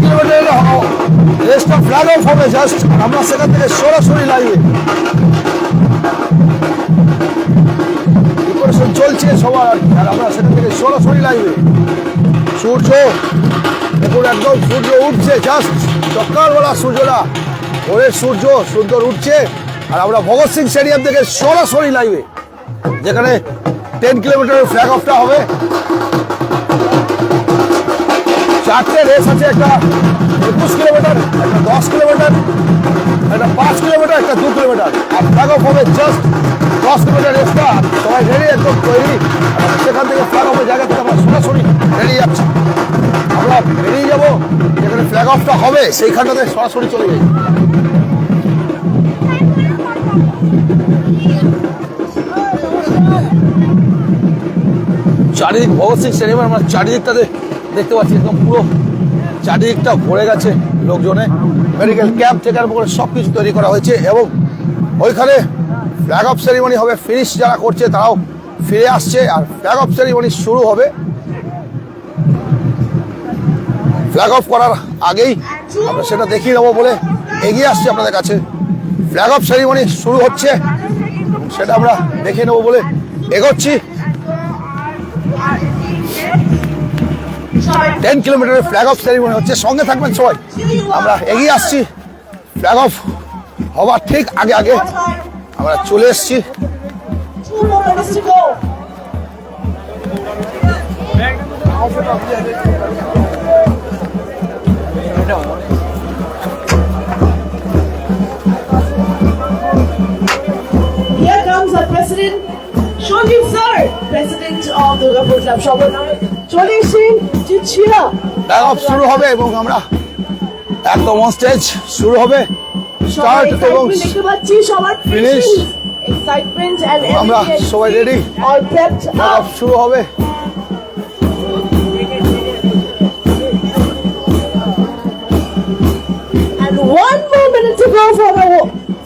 Kilometre রেসটা flag of হবে just, আমরা সেখান থেকে সরাসরি লাইভে প্রিপারেশন চলছে সবার আর কি, আর আমরা সেখান থেকে সরাসরি লাইভে। সূর্য দেখুন একদম সূর্য উঠছে, জাস্ট সকালবেলা সূর্যটা, ভোরের সূর্য উঠছে, আর আমরা ভগৎ সিং স্টেডিয়াম থেকে সরাসরি লাইভে, যেখানে 10 কিলোমিটারের ফ্ল্যাগ অফটা হবে। 4টে রেস আছে, একটা 21 কিলোমিটার, একটা 10 কিলোমিটার, একটা 5 কিলোমিটার, একটা 2 কিলোমিটার, আর ফ্ল্যাগ অফ হবে জাস্ট 10 কিলোমিটার রেসটা। সবাই রেডি, একদম তৈরি। সেখান থেকে ফ্ল্যাগ অফের জায়গা থেকে আমরা সরাসরি বেরিয়ে যাচ্ছি। আমরা বেরিয়ে যাবো, যেখানে ফ্ল্যাগ অফটা হবে সেইখানটাতে সরাসরি চলে যাই। চারিদিক ভগৎ সিং স্টেডিয়ামে আমরা চারিদিকটাতে দেখতে পাচ্ছি, একদম পুরো চারিদিকটা ভরে গেছে লোকজনে। মেডিকেল ক্যাম্প থেকে আরম্ভ করে সব কিছু তৈরি করা হয়েছে, এবং ওইখানে ফ্ল্যাগ অফ সেরিমনি হবে। ফিনিশ যারা করছে তারাও ফিরে আসছে, আর ফ্ল্যাগ অফ সেরিমনি শুরু হবে। ফ্ল্যাগ অফ করার আগেই আমরা সেটা দেখিয়ে নেবো বলে এগিয়ে আসছি আপনাদের কাছে। ফ্ল্যাগ অফ সেরিমনি শুরু হচ্ছে, সেটা আমরা দেখে নেবো বলে এগোচ্ছি। 10 কিলোমিটারের ফ্ল্যাগ অফ সেরিমনি হচ্ছে, সঙ্গে থাকবেন সবাই। আমরা এগিয়ে আসছি, ফ্ল্যাগ অফ হবার ঠিক আগে আগে আমরা চলে এসছি। Here comes our president, Shonji sir, president of Durgapur Club Shobanay. চলে এসেছেন চিচিরা। ফ্ল্যাগ অফ শুরু হবে এবং আমরা একদম অন স্টেজ শুরু হবে। স্টার্ট এবং দেখতে পাচ্ছি সবার ফিনিশ, এক্সাইটমেন্ট এন্ড আমরা সবাই রেডি। অল প্রেপড ফ্ল্যাগ অফ শুরু হবে। and 1 more minute to go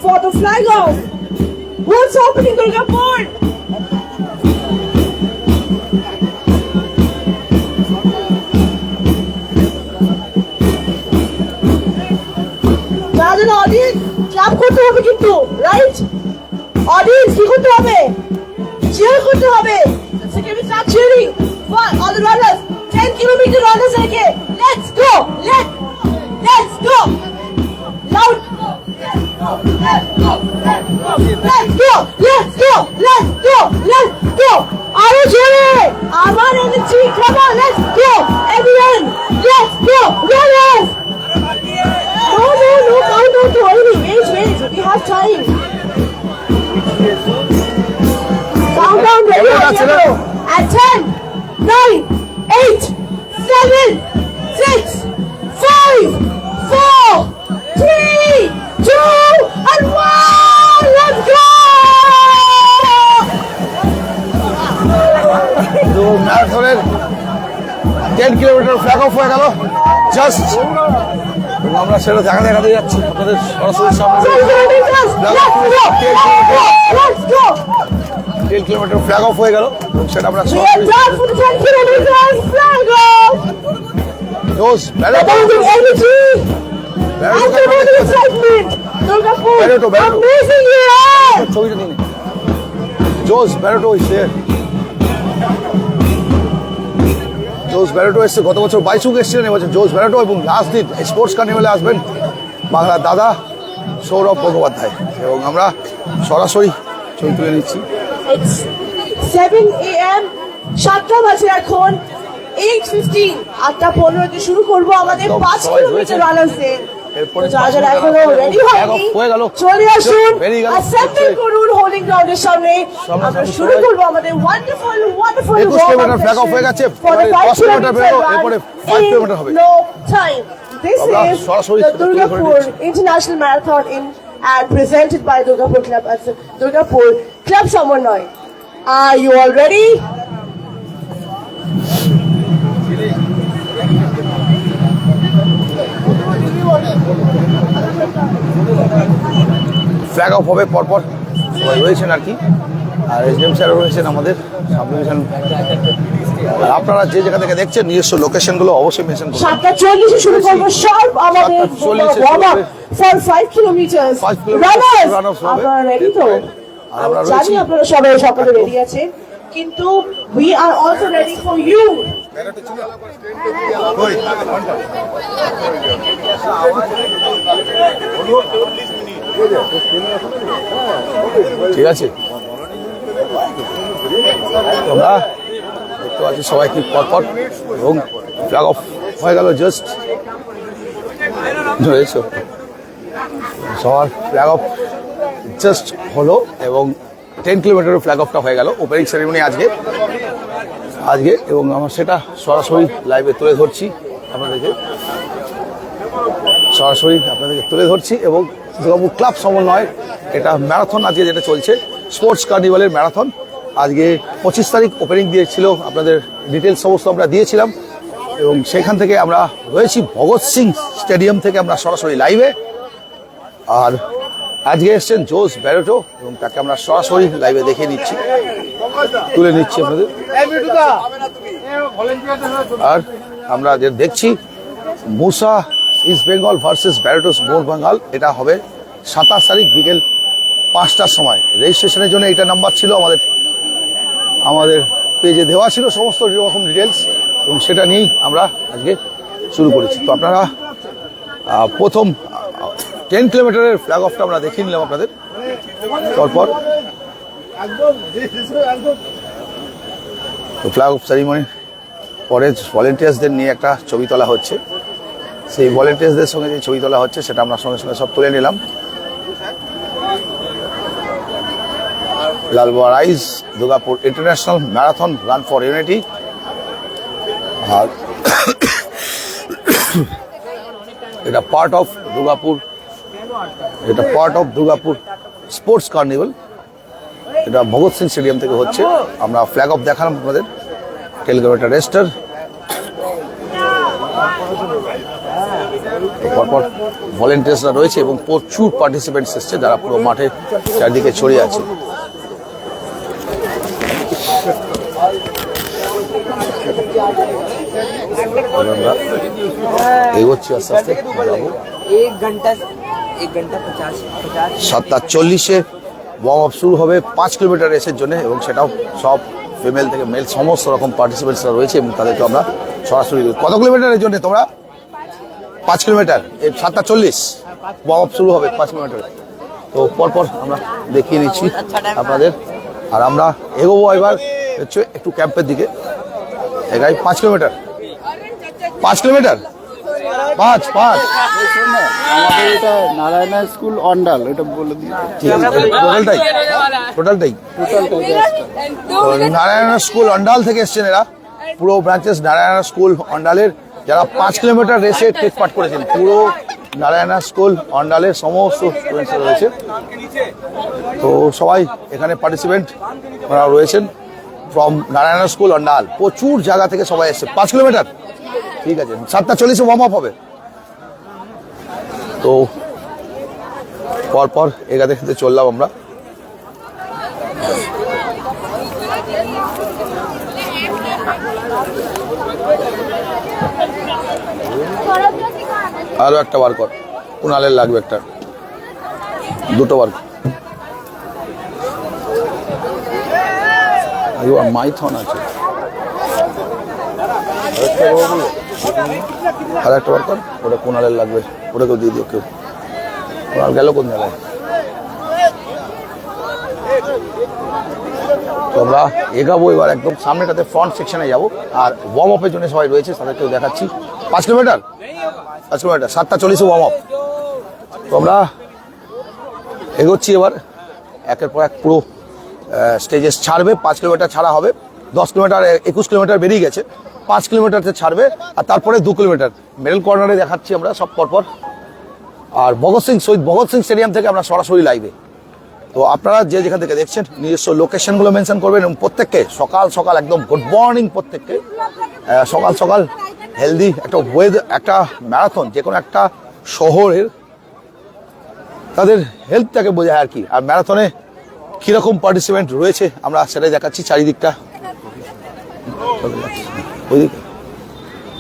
for the flag off. What's happening, Durgapur? Audience club করতে হবে কিন্তু, রাইট? অডিয়েন্স কি করতে হবে? চিয়ার করতে হবে। So can we start cheering for all the runners? 10 kilometer runners again. Let's go. Let's go. Loud. Let's go. আরো জোরে, আমার energy, come on, let's go everyone, let's go runners. No, countdown to early. Wait, we have time. Countdown ready at 10, 9, 8, 7, 6, 5, 4, 3, 2, and 1. Let's go! তো ম্যারাথনের 10 kilometre flag of হয়ে গেল just, আমরা সেটা দেখাতে যাচ্ছি আপনাদের সরাসরি সামনে। 10 কিলোমিটার ফ্ল্যাগ অফ হয়ে গেল, সেটা আমরা ছবিটা দিন। জোস ব্যারোটো এসছে, গত বছর 22 এসেছিলেন, এবছর জোস ব্যারোটো, এবং লাস্ট দিন স্পোর্টস কার্নিভালে আসবেন বাংলার দাদা সৌরভ গঙ্গোপাধ্যায়, এবং আমরা সরাসরি ছবি তুলে নিচ্ছি। 7 AM, 7টা বাজে এখন, 8:15, 8:15 শুরু করবো আমাদের 5 কিলোমিটার রানার্সদের। যারা এখনো রেডি হয়নি চলে আসুন, অ্যাসেম্বল করুন হোল্ডিং গ্রাউন্ডের সামনে। আমরা শুরু করবো আমাদের ওয়ান্ডারফুল 21 কিলোমিটার ফ্ল্যাগ অফ হয়ে গেছে, 10 কিলোমিটার বেরো, এরপরে 5 কিলোমিটার হবে। No time. This is the Durgapur International Marathon and presented by Durgapur Club, Durgapur Club Shobanay. Are you all ready? Flag of হবে পরপর, সবাই রয়েছেন আর কি, আর এসডিএম স্যারও রয়েছেন আমাদের সাবডিভিশন। আর আপনারা যে জায়গা থেকে দেখছেন নিজস্ব লোকেশনগুলো অবশ্যই মেনশন করুন। 7:40 শুরু করবো শার্প আমাদের 7:40 warm up for 5 kilometre. 5 kilometre runners হবে। আপনারা রেডি তো? আর আমরা আমি জানি রয়েছি। আপনারা সবাই সকালে রেডি আছেন, কিন্তু we are also ready for you. ঠিক আছে, তোমরা দেখতে পাচ্ছি সবাই কি পরপর এবং ফ্ল্যাগ অফ হয়ে গেল জাস্ট রয়েছে সবার ফ্ল্যাগ অফ জাস্ট হলো এবং 10 কিলোমিটারের ফ্ল্যাগ অফটা হয়ে গেল। ওপেনিং সেরেমনি আজকে এবং আমরা সেটা সরাসরি লাইভে তুলে ধরছি আপনাদেরকে, এবং দুর্গাপুর ক্লাব সমন্বয় এটা ম্যারাথন আজকে যেটা চলছে স্পোর্টস কার্নিভালের ম্যারাথন। আজকে 25 তারিখ ওপেনিং দিয়েছিল, আপনাদের ডিটেলস সমস্ত আমরা দিয়েছিলাম এবং সেখান থেকে আমরা রয়েছি ভগৎ সিং স্টেডিয়াম থেকে আমরা সরাসরি লাইভে। আর আজকে এসছেন জোস ব্যারেটো এবং তাকে আমরা সরাসরি লাইভে দেখে নিচ্ছি, তুলে নিচ্ছি আপনাদের। আর আমরা যে দেখছি মুসা ইস্ট বেঙ্গল ভার্সেস ব্যারেটোস মোর বেঙ্গল, এটা হবে 27 তারিখ বিকেল 5টার সময়। রেজিস্ট্রেশনের জন্য এটা নাম্বার ছিল আমাদের পেজে দেওয়া ছিল সমস্ত রকম ডিটেলস এবং সেটা নিয়েই আমরা আজকে শুরু করেছি। তো আপনারা প্রথম 10 কিলোমিটারের ফ্ল্যাগ অফটা আমরা দেখিয়ে নিলাম আপনাদের। পরপর তো ফ্ল্যাগ অফ সেরিমনি পরে ভলেন্টিয়ার্সদের নিয়ে একটা ছবি তোলা হচ্ছে, সেই ভলেন্টিয়ার্সদের সঙ্গে যে ছবি তোলা হচ্ছে সেটা আমরা সঙ্গে সঙ্গে সব তুলে নিলাম। Lalbagh Rise Durgapur international marathon run for unity. আর এটা part of Durgapur sports carnival, এটা ভগৎ সিং স্টেডিয়াম থেকে হচ্ছে। আমরা ফ্ল্যাগ অফ দেখালাম আপনাদের, 10 কিলোমিটার রেস্টার। পরপর ভলেন্টিয়ার্সরা রয়েছে এবং প্রচুর পার্টিসিপেন্টস এসছে যারা পুরো মাঠে চারদিকে ছড়িয়ে আছে। আমরা এগোচ্ছি আস্তে আস্তে, 7:40 ওয়ার্ম আপ শুরু হবে 5 কিলোমিটার রেসের জন্য এবং সেটাও সব ফিমেল থেকে মেল সমস্ত রকম পার্টিসিপেন্টসরা রয়েছে এবং তাদেরকে আমরা সরাসরি। কত কিলোমিটারের জন্য তোমরা? 5 কিলোমিটার, এই 7:40 ওয়ার্ম আপ শুরু হবে 5 কিলোমিটার। তো পরপর আমরা দেখিয়ে নিচ্ছি আপনাদের। আর আমরা এগোবো এবার হচ্ছে একটু ক্যাম্পের দিকে, এগাই 5 কিলোমিটার 5 আমাদের এটা নারায়ণা স্কুল অন্ডাল, এটা বলে দিই টোটালটাই নারায়ণা স্কুল অন্ডাল থেকে এসছেন এরা, পুরো ব্রাঞ্চেস নারায়ণা স্কুল অন্ডালের যারা 5 কিলোমিটার রেসে টেক পার্ট করেছেন, পুরো নারায়ণা স্কুল অন্ডালের সমস্ত স্টুডেন্টস রয়েছে। তো সবাই এখানে পার্টিসিপেন্ট রয়েছেন ফ্রম নারায়ণা স্কুল অন্ডাল, প্রচুর জায়গা থেকে সবাই এসছে। 5 কিলোমিটার, ঠিক আছে। 7:40 ওয়ার্ম আপ হবে। তো পরপর এগাতে খেতে চললাম আমরা। আরো একটা বার কর, কুনালের লাগবে একটা, দুটো বার। মাইথন আছে, আর একটা বার কর, ওটা কুনালের লাগবে, ওটাকেও দিয়ে দিও কেউ। কুনাল গেল কোন জায়গায়? তো আমরা এগাবো এবার একদম সামনেটাতে ফ্রন্ট সেকশনে যাবো। আর ওয়ার্ম আপের জন্য সবাই রয়েছে, তাদেরকেও দেখাচ্ছি। 5 কিলোমিটার 7:40 ওয়ার্ম আপ। তো আমরা এগোচ্ছি এবার একের পর এক, পুরো স্টেজেস ছাড়বে। 5 কিলোমিটার ছাড়া হবে, 10 কিলোমিটার 21 কিলোমিটার বেরিয়ে গেছে, 5 কিলোমিটারতে ছাড়বে আর তারপরে 2 কিলোমিটার মিডল কর্নারে দেখাচ্ছি আমরা সব পরপর। আর শহীদ ভগৎ সিং স্টেডিয়াম থেকে আমরা সরাসরি লাইভে। তো আপনারা যে যেখান থেকে দেখছেন নিজস্ব লোকেশনগুলো মেনশন করবেন এবং প্রত্যেককে সকাল সকাল একদম গুড মর্নিং, প্রত্যেককে সকাল সকাল হেলদি একটা ওয়েদার, একটা ম্যারাথন যে কোনো একটা শহরের তাদের হেলথটাকে বোঝায় আর কি। আর ম্যারাথনে কীরকম পার্টিসিপেন্ট রয়েছে আমরা সেটাই দেখাচ্ছি চারিদিকটা। ওইদিকে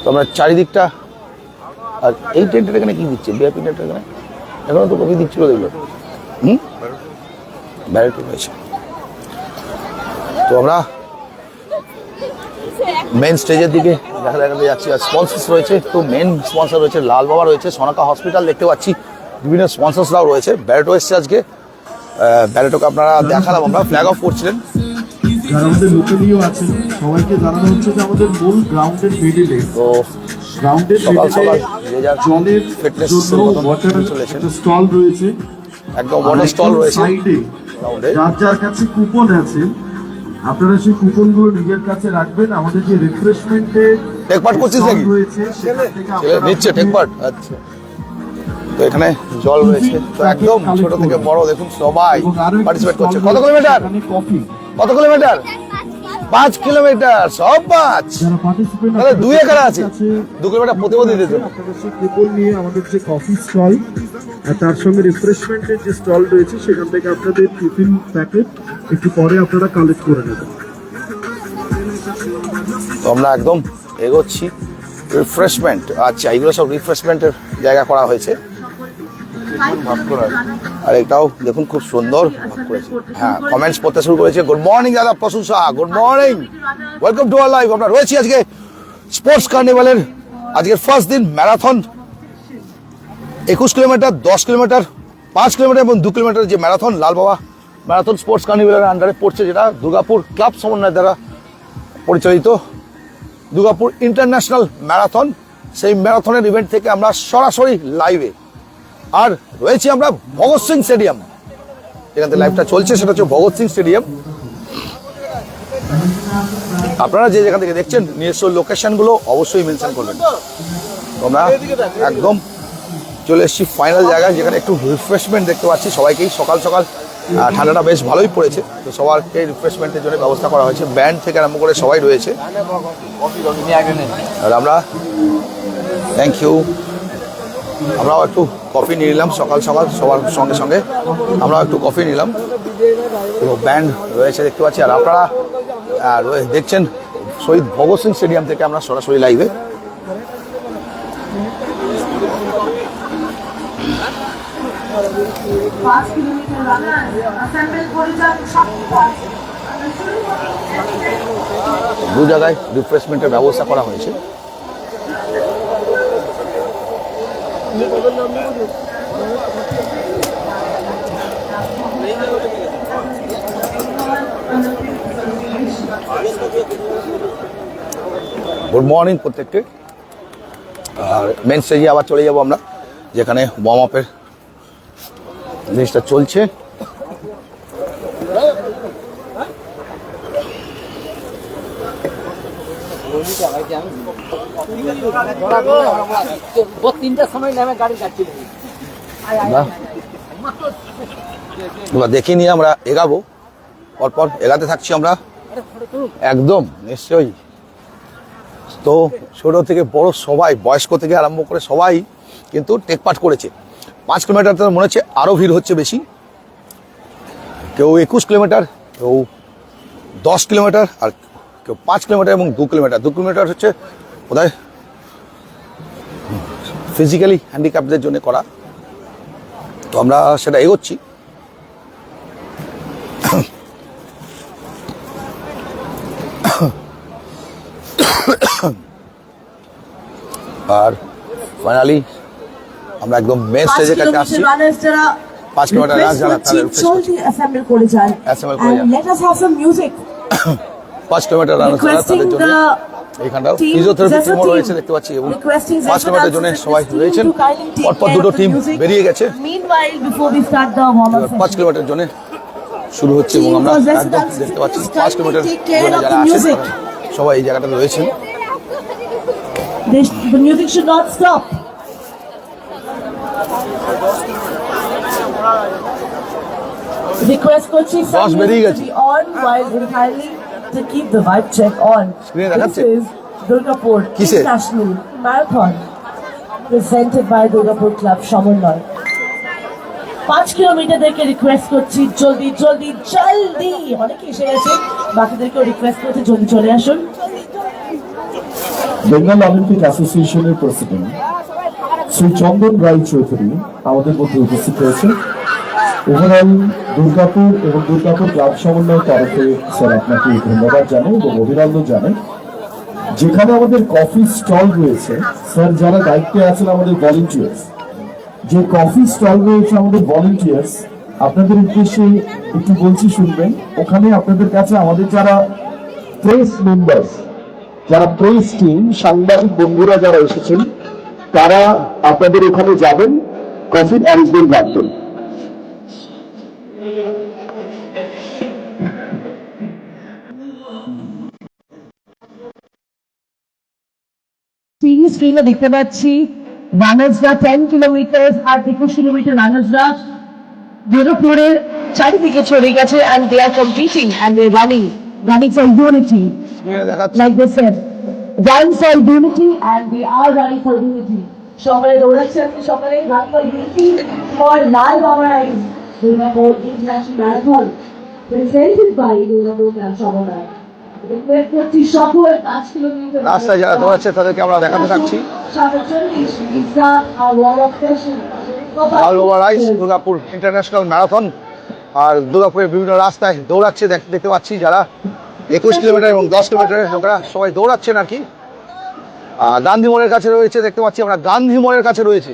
তো আমরা চারিদিকটা। আর এই টেন্টের এখানে কি দিচ্ছে? বিআইপি টেন্টের এখানে এখনো তো কফি দিচ্ছিল দেখলো। ব্যারেটি রয়েছে। তো আমরা মেন স্টেজের দিকে দেখাতে যাচ্ছি। আর স্পন্সর্স রয়েছে, তো মেন স্পন্সর রয়েছে লাল বাবা রয়েছে, সনাকা হসপিটাল দেখতে পাচ্ছি, বিভিন্ন স্পন্সর্সরাও রয়েছে। ব্যারেটো এসছে আজকে, ব্যারেটোকে আপনারা দেখালাম, আমরা ফ্ল্যাগ অফ করছিলেন। যারা আমাদের লোকালিও আছেন সবাইকে জানানো হচ্ছে যে আমাদের মূল গ্রাউন্ডের মিডিলে, তো গ্রাউন্ডের সকাল সকাল মিডিলে যে যার জলের ফিটনেস জন্য ওয়াটার চলেছেন, একটা স্টল রয়েছে, একদম ওয়াটার স্টল রয়েছে সাইডে গ্রাউন্ডে। যার যার কাছে কুপন আছে আপনারা সেই কুপনগুলো নিজের কাছে রাখবেন। আমাদের যে রিফ্রেশমেন্টে টেকপার্ট করছিস নাকি? রয়েছে সেখান থেকে ছেলে আপনারা নিচ্ছে টেকপার্ট। আচ্ছা, তো এখানে জল রয়েছে, তো একদম ছোট থেকে বড় দেখুন সবাই এবং আরো একটি পার্টিসিপেট করছে। stall কত রয়েছে, কিলোমিটার? সেখানে কফি। কত কিলোমিটার? 5 কিলোমিটার, সব 5। যারা পার্টিসিপেন্ট তাহলে 2 একর আছে, 2 কিলোমিটার প্রতিপদি দিতে। আপনারা সেই কুপন নিয়ে আমাদের যে কফি স্টল আর তার সঙ্গে রিফ্রেশমেন্টের যে স্টল রয়েছে সেখান থেকে আপনাদের টিফিন প্যাকেট একটু পরে আপনারা কালেক্ট করে নেবেন। তো আমরা একদম এগোচ্ছি। রিফ্রেশমেন্ট, আচ্ছা এগুলো সব রিফ্রেশমেন্টের জায়গা করা হয়েছে। আর এটাও দেখুন খুব সুন্দর ভাগ করেছে। হ্যাঁ, কমেন্টস পড়তে শুরু করেছে। গুড মর্নিং দাদা প্রশংসা, good morning, welcome to our live. আমরা রয়েছি আজকে স্পোর্টস কার্নিভালের আজকের ফার্স্ট দিন। ম্যারাথন 21 কিলোমিটার, 10 কিলোমিটার, 5 কিলোমিটার এবং 2 কিলোমিটার যে ম্যারাথন লাল বাবা ম্যারাথন স্পোর্টস কার্নিভালের আন্ডারে পড়ছে, যেটা দুর্গাপুর ক্লাব সমন্বয় দ্বারা পরিচালিত দুর্গাপুর ইন্টারন্যাশনাল ম্যারাথন। সেই ম্যারাথনের ইভেন্ট থেকে আমরা সরাসরি লাইভে। আর রয়েছি আমরা ভগৎ সিং স্টেডিয়াম, যেখান থেকে লাইভটা চলছে সেটা হচ্ছে ভগৎ সিং স্টেডিয়াম। আপনারা যে যেখান থেকে দেখছেন নিজস্ব লোকেশনগুলো অবশ্যই মেনশন করবেন। আমরা একদম চলে এসেছি ফাইনাল জায়গায়, যেখানে একটু রিফ্রেশমেন্ট দেখতে পাচ্ছি সবাইকেই। সকাল সকাল ঠান্ডাটা বেশ ভালোই পড়েছে, তো সবাইকে রিফ্রেশমেন্টের জন্য ব্যবস্থা করা হয়েছে। ব্যান্ড থেকে আরম্ভ করে সবাই রয়েছে। আর আমরা থ্যাংক ইউ, আমরাও একটু কফি নিয়ে নিলাম সকাল সকাল সবার সঙ্গে সঙ্গে। আমরাও একটু কফি নিলাম। এবং ব্যান্ড রয়েছে দেখতে পাচ্ছি। আর আপনারা দেখছেন শহীদ ভগৎ সিং স্টেডিয়াম থেকে আমরা সরাসরি লাইভে। দু জায়গায় রিফ্রেশমেন্টের ব্যবস্থা করা হয়েছে। গুড মর্নিং প্রত্যেককে। আর মেন স্টেজে আবার চলে যাবো আমরা, যেখানে ওয়ার্ম আপের জিনিসটা চলছে। এবার দেখে নিয়ে আমরা এগাবো, পরপর এগাতে থাকছি আমরা একদম নিশ্চয়ই। তো ছোট থেকে বড় সবাই, বয়স্ক থেকে আরম্ভ করে সবাই কিন্তু টেক পার্ট করেছে। 5 কিলোমিটার তো মনে হচ্ছে আরও ভিড় হচ্ছে বেশি। কেউ 21 কিলোমিটার, কেউ 10 কিলোমিটার, আর কেউ 5 কিলোমিটার এবং 2 কিলোমিটার। 2 কিলোমিটার হচ্ছে বোধহয় ফিজিক্যালি হ্যান্ডিক্যাপদের জন্য করা। তো আমরা সেটা এগোচ্ছি। আর ফাইনালি আমরা একদম মেন স্টেজের কাছে আসছি। 5 কিলোমিটার রান যারা তাদের অ্যাসেম্বল করে যান। Let us have some music. 5 kilometre run যারা তাদের জন্য এইখানটাও ফিজিওথেরাপি টিমও রয়েছে দেখতে পাচ্ছি। এবং 5 কিলোমিটার জন্য সবাই রয়েছেন। পরপর দুটো টিম বেরিয়ে গেছে। 5 কিলোমিটার জন্য শুরু হচ্ছে এবং আমরা একদম দেখতে পাচ্ছি 5 কিলোমিটার যারা আছেন সবাই এই জায়গাটা রয়েছেন। The music should not stop. Request coaching Boss, to বেরিয়ে গেছে। be on while entirely to keep the vibe check on. Screen This দেখাচ্ছে? is Durgapur কিসে? International Marathon presented by Durgapur Club সমন্বয়। 5 কিলোমিটারদেরকে রিকোয়েস্ট করছি জলদি জলদি জলদি, অনেকে এসে গেছে, বাকিদেরকেও রিকোয়েস্ট করছি জলদি চলে আসুন। বেঙ্গল অলিম্পিক অ্যাসোসিয়েশনের প্রেসিডেন্ট শ্রী চন্দন রায় চৌধুরী আমাদের মধ্যে উপস্থিত হয়েছে। ওভারঅল দুর্গাপুর এবং দুর্গাপুর ক্লাব সমন্বয়ের তরফে স্যার আপনাকে ধন্যবাদ জানাই এবং অভিনন্দন জানাই। যেখানে আমাদের কফি স্টল রয়েছে, স্যার যারা দায়িত্বে আছেন আমাদের ভলেন্টিয়ার্স, যে কফি স্টল রয়েছে আমাদের ভলেন্টিয়ার্স, আপনাদের উদ্দেশ্যে একটু বলছি শুনবেন। ওখানে আপনাদের কাছে আমাদের যারা প্রেস মেম্বার্স, যারা প্রেস টিম, সাংবাদিক বন্ধুরা যারা এসেছেন, তারা আপনাদের ওখানে যাবেন, কফির অ্যারেঞ্জমেন্ট রাখবেন। টিভি স্ক্রিনে দেখতে পাচ্ছি রানার্সরা 10 কিলোমিটার আর 21 কিলোমিটার রানার্সরা দুর্গাপুরের চারিদিকে চলে গেছে and they are competing and they are running for unity like they said, run for unity and they are running for unity. সকালে দৌড়াচ্ছেন, সকালে run for unity for live organize Durgapur International Marathon presented by Durgapur Club Sommonay. রাস্তায় যারা দৌড়াচ্ছে তাদেরকে আমরা দেখাতে থাকছি। All over Rise Durgapur international marathon, আর দুর্গাপুরের বিভিন্ন রাস্তায় দৌড়াচ্ছে দেখতে পাচ্ছি। যারা 21 কিলোমিটার এবং 10 কিলোমিটারের লোকেরা সবাই দৌড়াচ্ছেন আর কি। গান্ধী মোড়ের কাছে রয়েছে, দেখতে পাচ্ছি আমরা গান্ধী মোড়ের কাছে রয়েছে।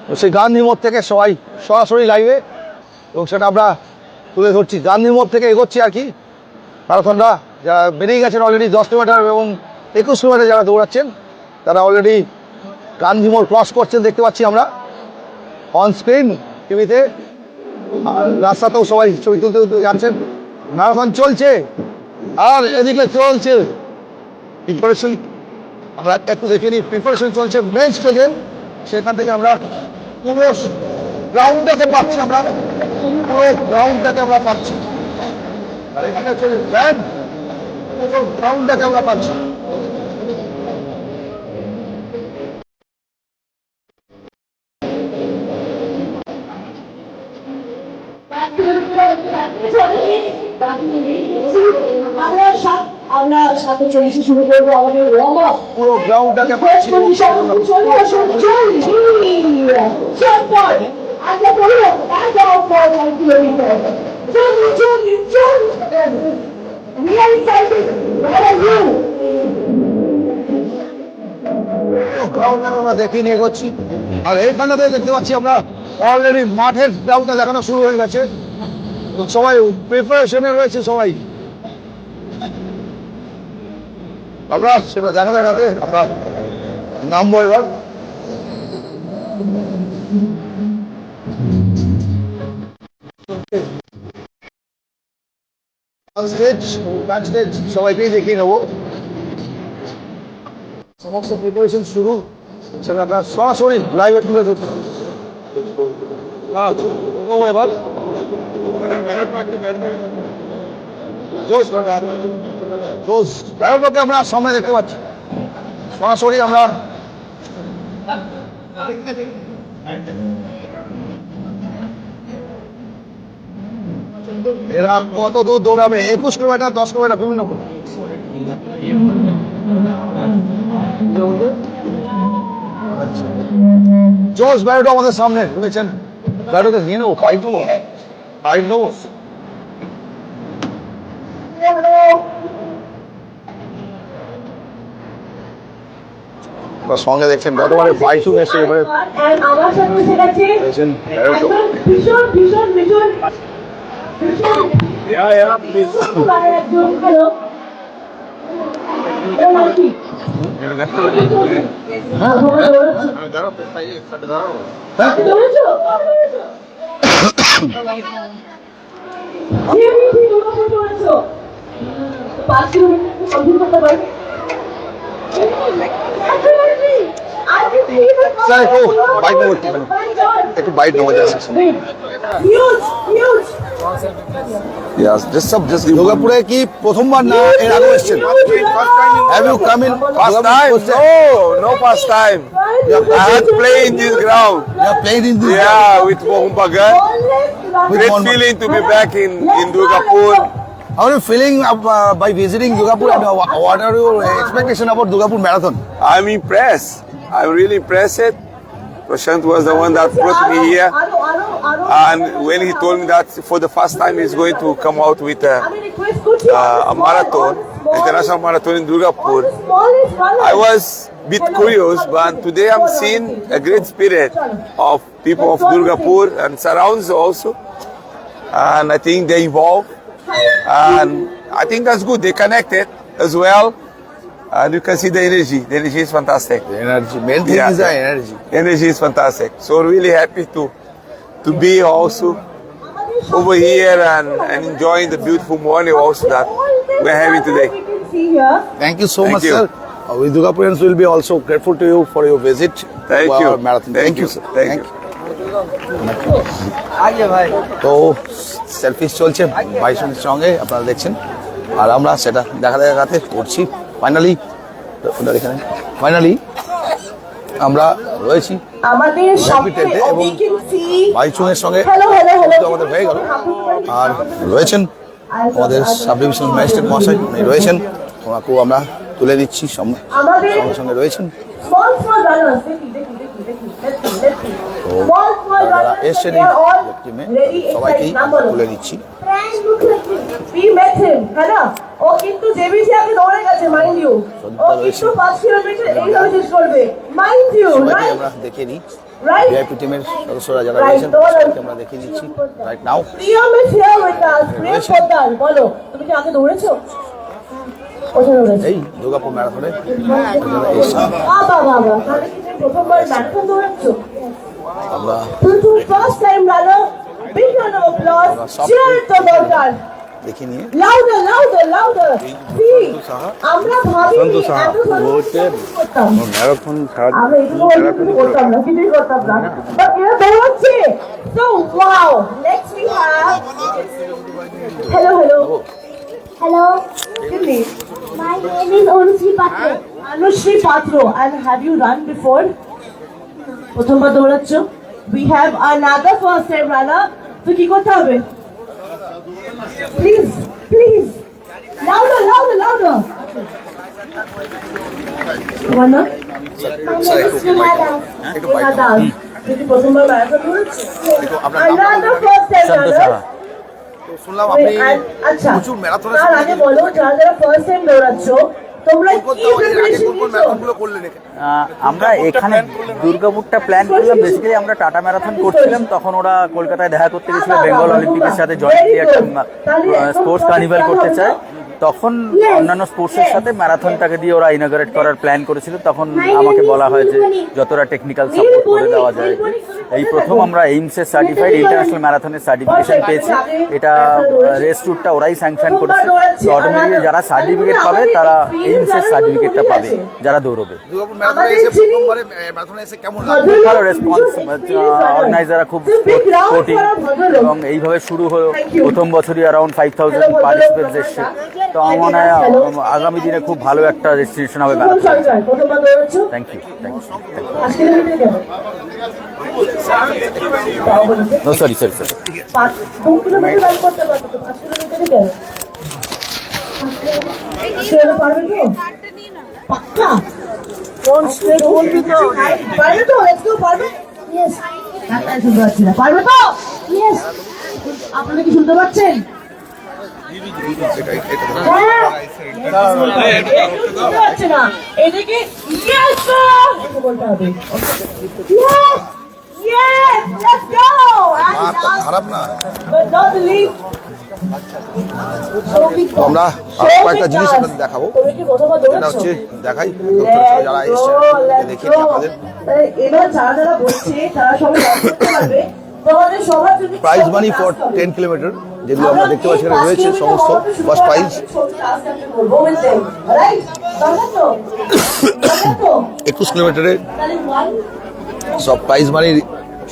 তো সেই গান্ধী মোড় থেকে সবাই সরাসরি লাইভে, এবং সেটা আমরা তুলে ধরছি। গান্ধী মোড় থেকে এগোচ্ছি আর কি ম্যারাথনরা। যারা বেরিয়ে গেছেন অলরেডি 10 কিলোমিটার এবং 21 কিলোমিটার যারা দৌড়াচ্ছেন তারা অলরেডি গান্ধী মোড় ক্রস করছেন, দেখতে পাচ্ছি আমরা অন স্ক্রিন টিভিতে। আর রাস্তাতেও সবাই ছবি তুলতে যাচ্ছেন। ম্যারাথন চলছে আর এদিকে চলছে প্রিপারেশন। আমরা একটু দেখে নিই, প্রিপারেশন চলছে মেন স্টেজে। সেখান থেকে আমরা পুরো গ্রাউন্ডটাকে পাচ্ছি, আমরা পুরো গ্রাউন্ডটাকে আমরা পাচ্ছি। আর এখানে চলে ব্যান্ড, পুরো গ্রাউন্ডটাকে আমরা পাচ্ছি। আমরা 7:40 শুরু করবো আমাদের ওয়ার্ম আপ। পুরো গ্রাউন্ডটাকে পাচ্ছি। আমরা দেখি নিয়ে এগোচ্ছি। আর এইখানটাতে দেখতে পাচ্ছি আমরা অলরেডি মাঠের গ্রাউন্ডটা দেখানো শুরু হয়ে গেছে। সবাই প্রিপারেশনে রয়েছে সবাই। আমরা সেটা দেখাতে আমরা নামবো এবার। সবাইকেই দেখিয়ে নেবো। সমস্ত প্রিপারেশন শুরু, সেটা আমরা সরাসরি লাইভে তুলে ধরতে এবার। আমরা সামনে দেখতে পাচ্ছি সরাসরি। আমরা এরা কত দূর দৌড়াবে, 21 কিলোমিটার 10 কিলোমিটার বিভিন্ন জোস ব্যারোটো আমাদের সামনে রয়েছেন। ব্যারোটোকে নিয়ে নেবো, পাইপ নেবো। সঙ্গে দেখছেন গতবারে বাইশু এসে এবারে একটু বাইট নেওয়া যাচ্ছে। দুর্গাপুরে কি প্রথমবার না এর আগে এসেছেন? Have you come in First time? No first time. I had played in this ground. You have played in this? Yeah, with Mohun Bagan. With Great Mohun Bagan. feeling to be back in Durgapur. How are you feeling by visiting Durgapur and what are your expectation about Durgapur Marathon? I'm impressed. I'm really impressed. Prashant was the one that brought me here. And when he told me that for the first time he's going to come out with a marathon, international marathon in Durgapur, I was a bit curious, but today I'm seeing a great spirit of people of Durgapur and surrounds also. And I think they evolve. And I think that's good. They connected as well. And you can see the energy. The energy is fantastic. The energy. Main thing is the energy. Energy is fantastic. So really happy to be also over here and enjoying the beautiful morning also that we're having today. Thank you so Thank much, you. sir. We Durgapurians will be also grateful to you for your visit Thank to you. our marathon. Thank you. sir. Thank you. তো selfie চলছে ভাইসনের সঙ্গে আপনারা দেখছেন আর আমরা সেটা দেখাতে করছি finally আমরা রয়েছি আমাদের র্যাপিডেতে এবং ভাইসনের সঙ্গে কিন্তু আমাদের হয়ে গেল আর রয়েছেন আমাদের সাব ডিভিশন ম্যাজিস্ট্রেট মহাশয় উনি রয়েছেন ওনাকেও আমরা তুলে দিচ্ছি সঙ্গে সঙ্গে রয়েছেন যারা এসছেন এই টিমে সবাইকেই তুলে দিচ্ছি We met him, है ना? ও কিন্তু জেবিসি আগে দৌড়ে গেছে, মাইন্ড ইউ। ও কিন্তু 5 কিলোমিটার এইভাবে শেষ করবে, মাইন্ড ইউ, সবাইকে রাইট? আমরা দেখে নিই রাইট? ভিআইপি টিমের সদস্যরা যারা রয়েছেন সবাইকে আমরা দেখে নিচ্ছি right now Priyam is here with us. Priyam Poddar, বলো তুমি কি আগে দৌড়েছো? কোথায় দৌড়েছো? এই দুর্গাপুর ম্যারাথনে বাবা বাবা, তাহলে কি তুমি প্রথমবার ম্যারাথন দৌড়াচ্ছো? আমরা তুমি first time runner, big round of applause, cheer তো দরকার। দেখে নিয়ে লাউডার লাউডার লাউডার। আমরা ভাবি ম্যারাথন আমরা এগুলো করতাম না, কিছুই করতাম না, বাট এরা দৌড়াচ্ছে। So wow, next we have hello. Hello, Good name. my name is Anushri Patra. Anushri Patro, and have you run before? প্রথমবার দৌড়াচ্ছো? We have another first time runner. তো কি করতে হবে? Please, louder. তোমার নাম? My name is Sumada. Das. তুমি প্রথমবার marathon দৌড়াচ্ছো? আপনার নাম? Another first time runner. শুনলাম আপনি আচ্ছা, প্রচুর ম্যারাথনের তার আগে বলো যারা ফার্স্ট টাইম দৌড়াচ্ছো তোমরা কি প্রিপারেশন নিয়েছো? ম্যারাথনগুলো করলেন এখানে আমরা এখানে দুর্গাপুরটা প্ল্যান করলাম। বেসিক্যালি আমরা টাটা ম্যারাথন করছিলাম, তখন ওরা কলকাতায় দেখা করতে গেছিল, বেঙ্গল অলিম্পিকের সাথে জয়েন্টলি একটা স্পোর্টস কার্নিভাল করতে চায়। তখন অন্যান্য স্পোর্টসের সাথে ম্যারাথনটাকে দিয়ে ওরা ইনঅগারেট করার প্ল্যান করেছিল। তখন আমাকে বলা হয় যে যতটা টেকনিক্যাল সাপোর্ট করে দেওয়া যায়। এই প্রথম আমরা এইমসের সার্টিফাইড ইন্টারন্যাশনাল ম্যারাথনের সার্টিফিকেশন পেয়েছি। এটা রেস ট্যুরটা ওরাই স্যাংশন করেছে। তো অটোমেটিক্যালি যারা সার্টিফিকেট পাবে তারা এইমসের সার্টিফিকেটটা পাবে যারা দৌড়বে। দুর্গাপুর ম্যারাথনে এসে প্রথমবারে ম্যারাথনে এসে কেমন লাগলো? ভালো রেসপন্স, অর্গানাইজাররা খুব স্পোর্টিং এবং এইভাবে শুরু হলো। প্রথম বছরই অ্যারাউন্ড 5000 পার্টিসিপেন্টস এসছে। তো আমার মনে হয় আগামী দিনে খুব ভালো একটা ডেস্টিনেশন হবে ম্যারাথন। প্রথমবার দৌড়াচ্ছো? Thank you. 5 কিলোমিটার কেন? সরি 2 কিলোমিটার রান করতে পারছো তো 5 কিলোমিটার কেন? সেটা পারবে তো? পাক্কা? কোন স্টেট বলবি তো? পারবে তো? লেটস গো, পারবে? Yes, কাকাই শুনতে পাচ্ছি না। পারবে তো? yes. আপনারা কি শুনতে পাচ্ছেন? হ্যাঁ। শুনতে পাচ্ছে না। এদিকে yes sir বলতে হবে। Yes, yes, let's go. And খারাপ না but not the least. তো আমরা আরো কয়েকটা জিনিস আপনাদের দেখাবো। তুমি কি প্রথমবার এটা দৌড়াচ্ছো? হচ্ছে দেখাই যারা এসছে দেখিয়ে দিই আপনাদের এবার যারা বলছে তারা সবাই দৌড় করতে পারবে। তোমাদের সবার জন্য প্রাইজ মানি ফর 10 কিলোমিটার যেগুলো আমরা দেখতে পাচ্ছি এখানে রয়েছে সমস্ত ফার্স্ট প্রাইজ 21 কিলোমিটারে সব প্রাইজ মানির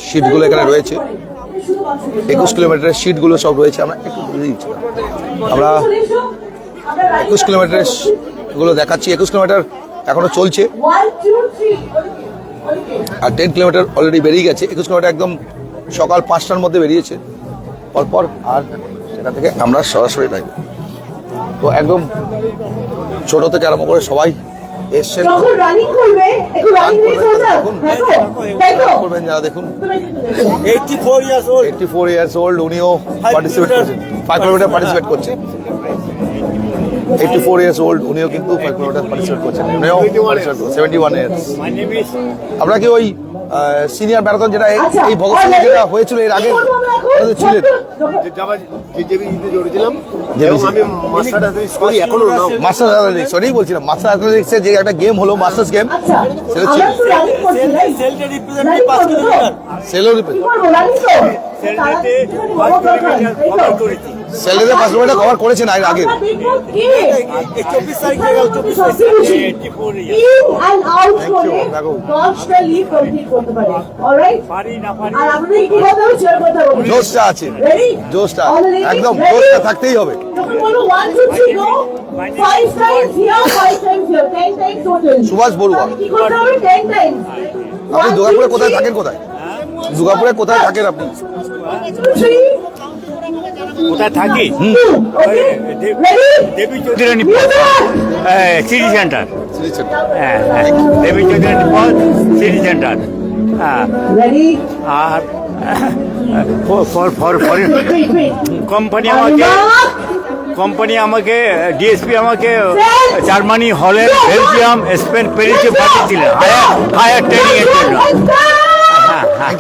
শিটগুলো এখানে রয়েছে। 21 কিলোমিটারের শিটগুলো সব রয়েছে। আমরা একটু বলে দিচ্ছি, আমরা 21 কিলোমিটারের গুলো দেখাচ্ছি। 21 কিলোমিটার এখনো চলছে আর 10 কিলোমিটার অলরেডি বেরিয়ে গেছে। 21 কিলোমিটার একদম সকাল 5টার মধ্যে বেরিয়েছে পরপর। আর সেটা থেকে আমরা সরাসরি লাইভ তো একদম ছোট থেকে আরম্ভ করে সবাই এসছেন যখন রানিং করবে একটু রানিং রেস হয়ে যাক তাই তো করবেন যারা দেখুন 84 years old. 84 ইয়ার্স ওল্ড উনিও পার্টিসিপেট করছেন 5 কিলোমিটার পার্টিসিপেট করছেন 84 ইয়ার্স ওল্ড উনিও কিন্তু 5 কিলোমিটার পার্টিসিপেট করছেন উনিও 71 ইয়ার্স My name is আমরা কি ওই সিনিয়র ম্যারাথন যেটা আচ্ছা, এই ভগৎ সিং যেটা হয়েছিল এর আগে ওটাতে ছিলেন জড়িয়েছিলাম যে এবং আমি মাস্টার অ্যাথলেটিক্স করি এখনো নাও মাস্টার অ্যাথলেটিক্স সরি বলছিলাম মাস্টার অ্যাথলেটিক্সে যে একটা গেম হলো মাস্টার্স গেম আচ্ছা সেটা আমরা ছিল তো রানিং করছি রাইট সেলটা রিপ্রেজেন্টেটিভ 5 কিলোমিটার সেলের কি করবো রানিং তো সেলটাতে 5 কিলোমিটার কভার করেছি সেলের 5 কিলোমিটার কভার করেছেন আগে আমরা দেখবো কে এই 24 তারিখ থেকে 24 তারিখ 84 ইয়ার ইন এন্ড আউট করে দেখো। 10টা লিগ কমপ্লিট করতে পারে অলরাইট পারি না পারি আর আমাদের কি কথা হচ্ছে এর কথা বলবো জোশটা আছে রেডি জোশটা একদম জোশটা থাকতেই হবে যখন বলো 1 2 3 go 5 times here 5 times here 10 times total Subhash Barua. কি করতে হবে 10 টাইমস আপনি দুর্গাপুরে কোথায় থাকেন কোথায় দুর্গাপুরে কোথায় থাকেন আপনি 2 3 কোথায় থাকি ওকে রেডি দেবী চৌধুরানী সিটি সেন্টার সিলেকশন হ্যাঁ দেবী চৌধুরানী সিটি সেন্টার হ্যাঁ রেডি আর ফর কোম্পানি আমাকে ডিএসপি আমাকে জার্মানি হল্যান্ড বেলজিয়াম স্পেন প্যারিসে পাঠিয়েছিলেন হায়ার ট্রেনিং এর জন্য হ্যাঁ হ্যাঁ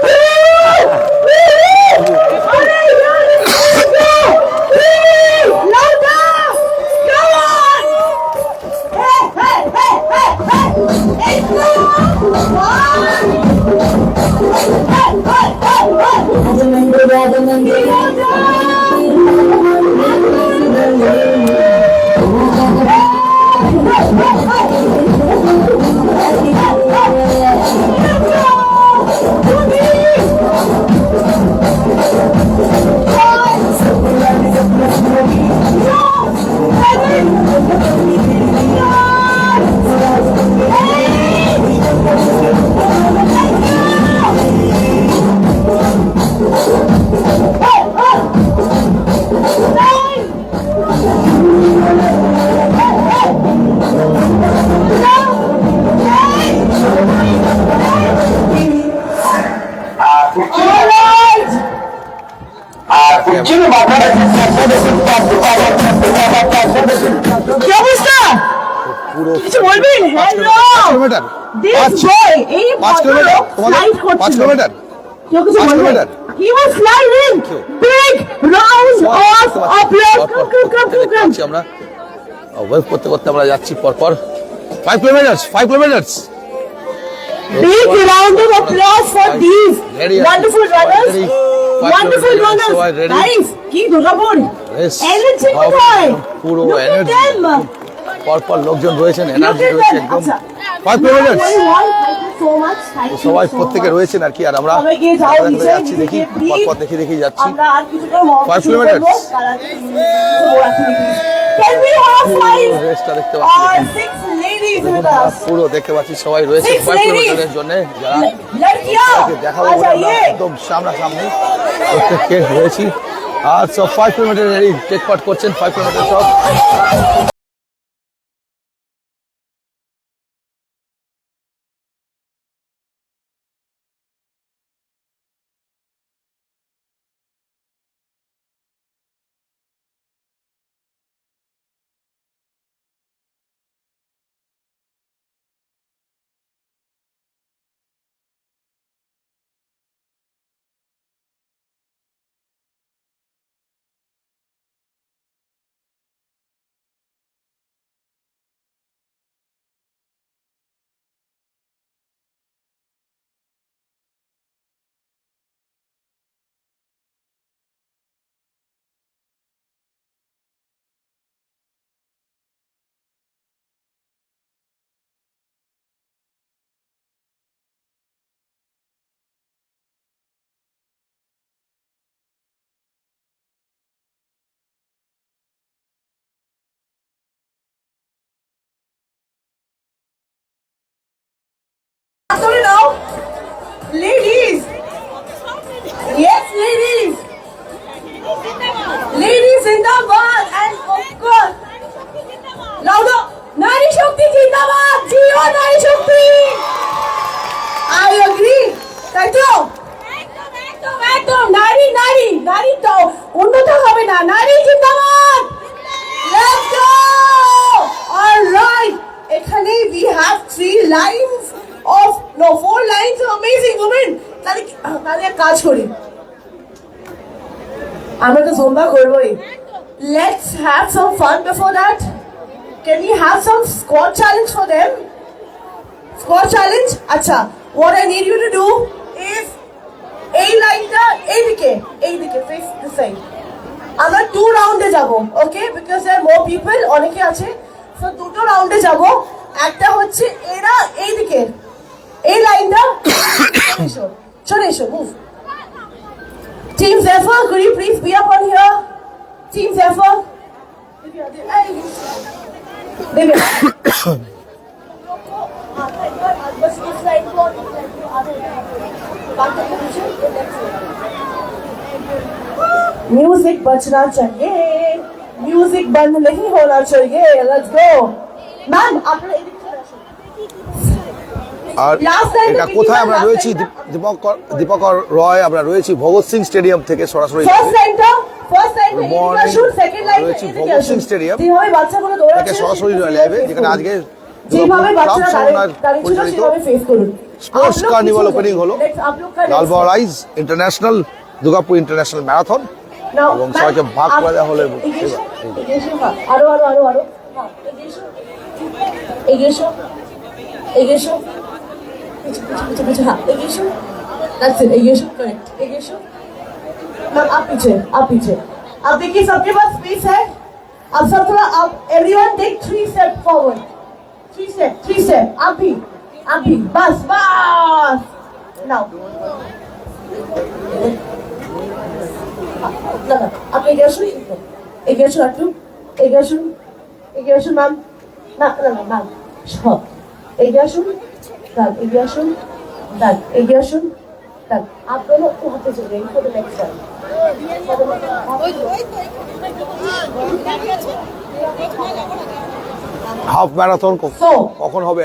কি অবস্থা পুরো কিছু বলবেন হ্যালো 5 কিলোমিটার দিস বয় এই 5 কিলোমিটার তোমাদের 5 কিলোমিটার কেউ কিছু 5 বলবেন kilometre. He was sliding big rounds of applause. Come. যাচ্ছি আমরা ওয়েভ করতে করতে আমরা যাচ্ছি পরপর 5 kilometre Big round of applause for these Ready, wonderful runners. ready. Wonderful Five runners. kilometers, ready. Guys, কি দুর্গাপুর Yes. এনার্জি কোথায় পুরো Look at এনার্জি them. পরপর লোকজন রয়েছেন Look এনার্জি at রয়েছে them. একদম আচ্ছা। 5 kilometre Thank you so much. Thank you সবাই so প্রত্যেকে much. রয়েছেন আর কি আর আমরা সবাইকে যাও কোথায় নিচে, যাচ্ছি দেখি নিচে, please. পরপর দেখি যাচ্ছি আমরা আর কিছুটা মত 5 শুরু kilometers. করবো। তারা more activities. Can we have 5 রেসটা দেখতে পাচ্ছি or দেখুন। 6 ladies with আমরা us? পুরো দেখতে পাচ্ছি সবাই রয়েছে 6 5 ladies. কিলোমিটারের জন্য যারা लड़कियां দেখাবো आ বলে আমরা जाइए একদম সামনাসামনি প্রত্যেককে রয়েছি আর সব 5 কিলোমিটার টেক পার্ট করছেন 5 কিলোমিটার সব Sorry now. Ladies. Yes, ladies. Ladies Zindabad and of course নারী তো উন্নত হবে না, নারী জিন্দাবাদ। Let's go! All right. এখানে we have 4 lines of amazing women. তাহলে এক কাজ করি, আমরা তো জোম্বা করবোই। Let's have some fun before that. Can we have some squat challenge for them? Squat challenge? Acha, what I need you to do is এই লাইনটা এইদিকে face this side. আমরা 2 রাউন্ডে যাব, okay? Because there are more people, অনেকে আছে, so 2টো রাউন্ডে যাব। একটা হচ্ছে এরা এইদিকে, এই লাইনটা চলে এসো, move. Team Zephyr, could you please be up on here? Team Zephyr. Divya. बस इस लाइन को और इस लाइन को आगे बाकी के पीछे म्यूजिक बजना चाहिए, म्यूजिक बंद नहीं होना चाहिए। लेट्स गो मैम, आपने আর এটা কোথায় আমরা রয়েছি? দীপকর রয়, আমরা রয়েছি ভগৎ সিং স্টেডিয়াম থেকে সরাসরি ফার্স্ট লাইনটা শুট, সেকেন্ড লাইন রয়েছি ভগৎ সিং স্টেডিয়াম যেভাবে বাচ্চাগুলো থেকে দৌড়াচ্ছে সরাসরি লাইভে, যেখানে আজকে যেভাবে বাচ্চারা দাঁড়িয়ে ছিল সেভাবে ফেস করুন। স্পোর্টস কার্নিভাল ওপেনিং হলো Lalbagh rise international Durgapur international marathon, এবং সবাইকে ভাগ করে দেওয়া হলো। আরো আরো আরো আরো এগিয়েছো এগিয়েছো पीछे हाँ एगेशो, that's it, एगेशो, correct, एगेशो। मैम आप पीछे, अब देखिए सबके पास स्पेस है, अब सब थोड़ा आप everyone take 3 step forward, 3 step, आप भी, बस, now, आप एगेशो अट्टू, एगेशो मैम, ना मैम, stop, एगेशो Dal, एगिए आसुन, Dal, आप दोनों वहाँ पे चले गए for the next one. Half marathon কখন হবে?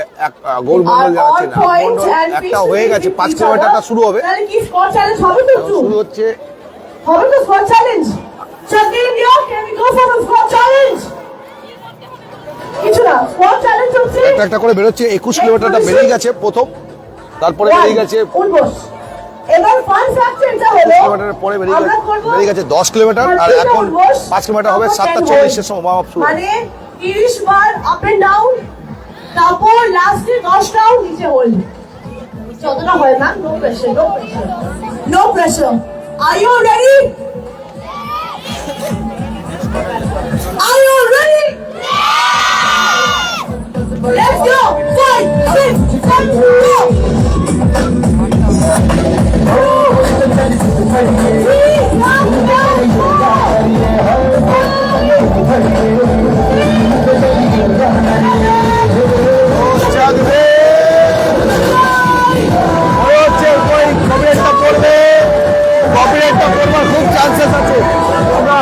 গৌরমন্ডল জানাচ্ছেন একটা হয়ে গেছে, 5 কিলোমিটারটা শুরু হবে। তাহলে কি স্কোয়াড চ্যালেঞ্জ হবে? তো শুরু হচ্ছে, হবে তো squad challenge. Shakil, can we go for the squad challenge? কিছু না, স্কোয়াড চ্যালেঞ্জ হচ্ছে একটা করে বেরোচ্ছে। 21 কিলোমিটারটা বেরিয়ে গেছে প্রথম, তারপরে বেরিয়ে গেছে এবার ফান ফ্যাক্টরটা হলো 20 কিলোমিটারের পরে বেরিয়ে গেছে 10 কিলোমিটার, আর এখন 5 কিলোমিটার হবে 7:40 এর সময় ওয়ার্ম আপ শুরু। মানে 30 বার আপ এন্ড ডাউন, তারপর লাস্টে 10 রাউন্ড নিচে হোল্ড। যতটা হয় না, no pressure. Are you ready? Let's go! 5, 6, 7, go! 'কপিরাইটটা পড়বার খুব চান্সেস আছে। আমরা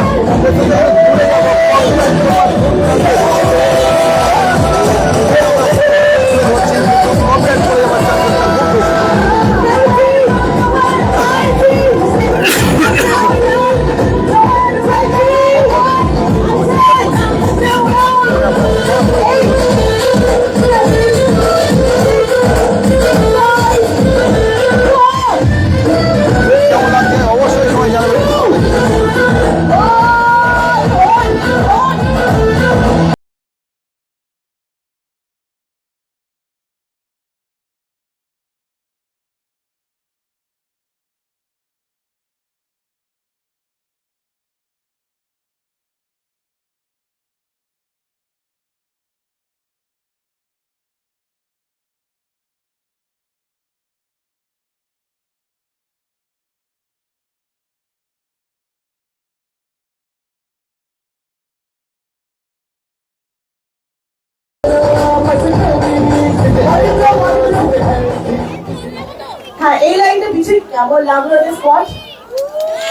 অবশ্যই সবাই জানাবেন। হ্যাঁ, এই লাইনটা পিছিয়ে কেমন লাগলো স্পট?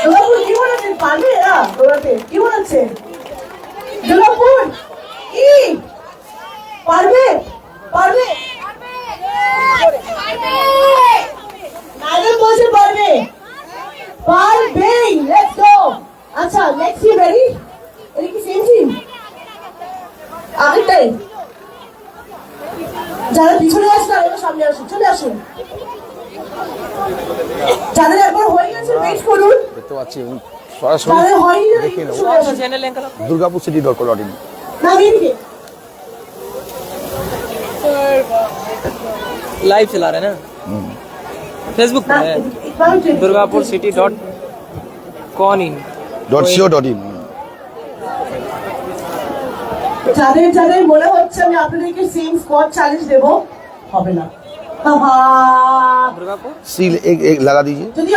দুর্গাপুর কি বলেছে? পারবে এরা দৌড়াতে? কি বলেছে দুর্গাপুর? কি পারবে? ম্যাডাম বলছে পারবে। Let's go. যাদের একবার হয়ে গেছে ওয়েট করুন, দেখতে পাচ্ছি এবং সরাসরি যাদের হয়নি দেখে নেব চলে আসুন। দুর্গাপুরcity.co.in। নামিয়ে দিকে। लाइव चला रहे हैं ना फेसबुक না, पे है এখানে durgapurcity.con.in .co.in। যাদের যাদের মনে হচ্ছে আমি আপনাদেরকে সেম স্কোয়াড চ্যালেঞ্জ দেবো, হবে না। আহা। दुर्गापुर सील एक लगा दीजिए। যদি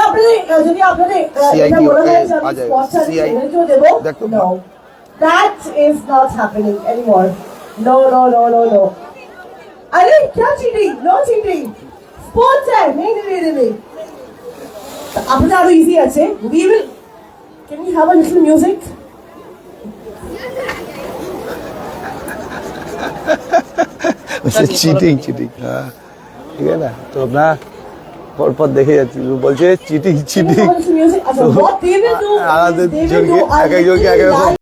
আপনাদের CIT এটা মনে হয় যে आ আমি जाएगा। স্কোয়াড চ্যালেঞ্জ CIT আপনাদেরকেও দেবো, देख तो no, that is not happening anymore. No. अरे क्या चीटिंग? No cheating. Sports है, नहीं. আপনাদের আরো ইজি আছে। We will. Can we have a little music? Cheating हाँ ठीक है ना, तो अपना পর দেখে যাচ্ছি বলছে cheating Can we have a little music? আচ্ছা, what they will do আলাদা is they will জনকে do a এক একজনকে এক এক little রকম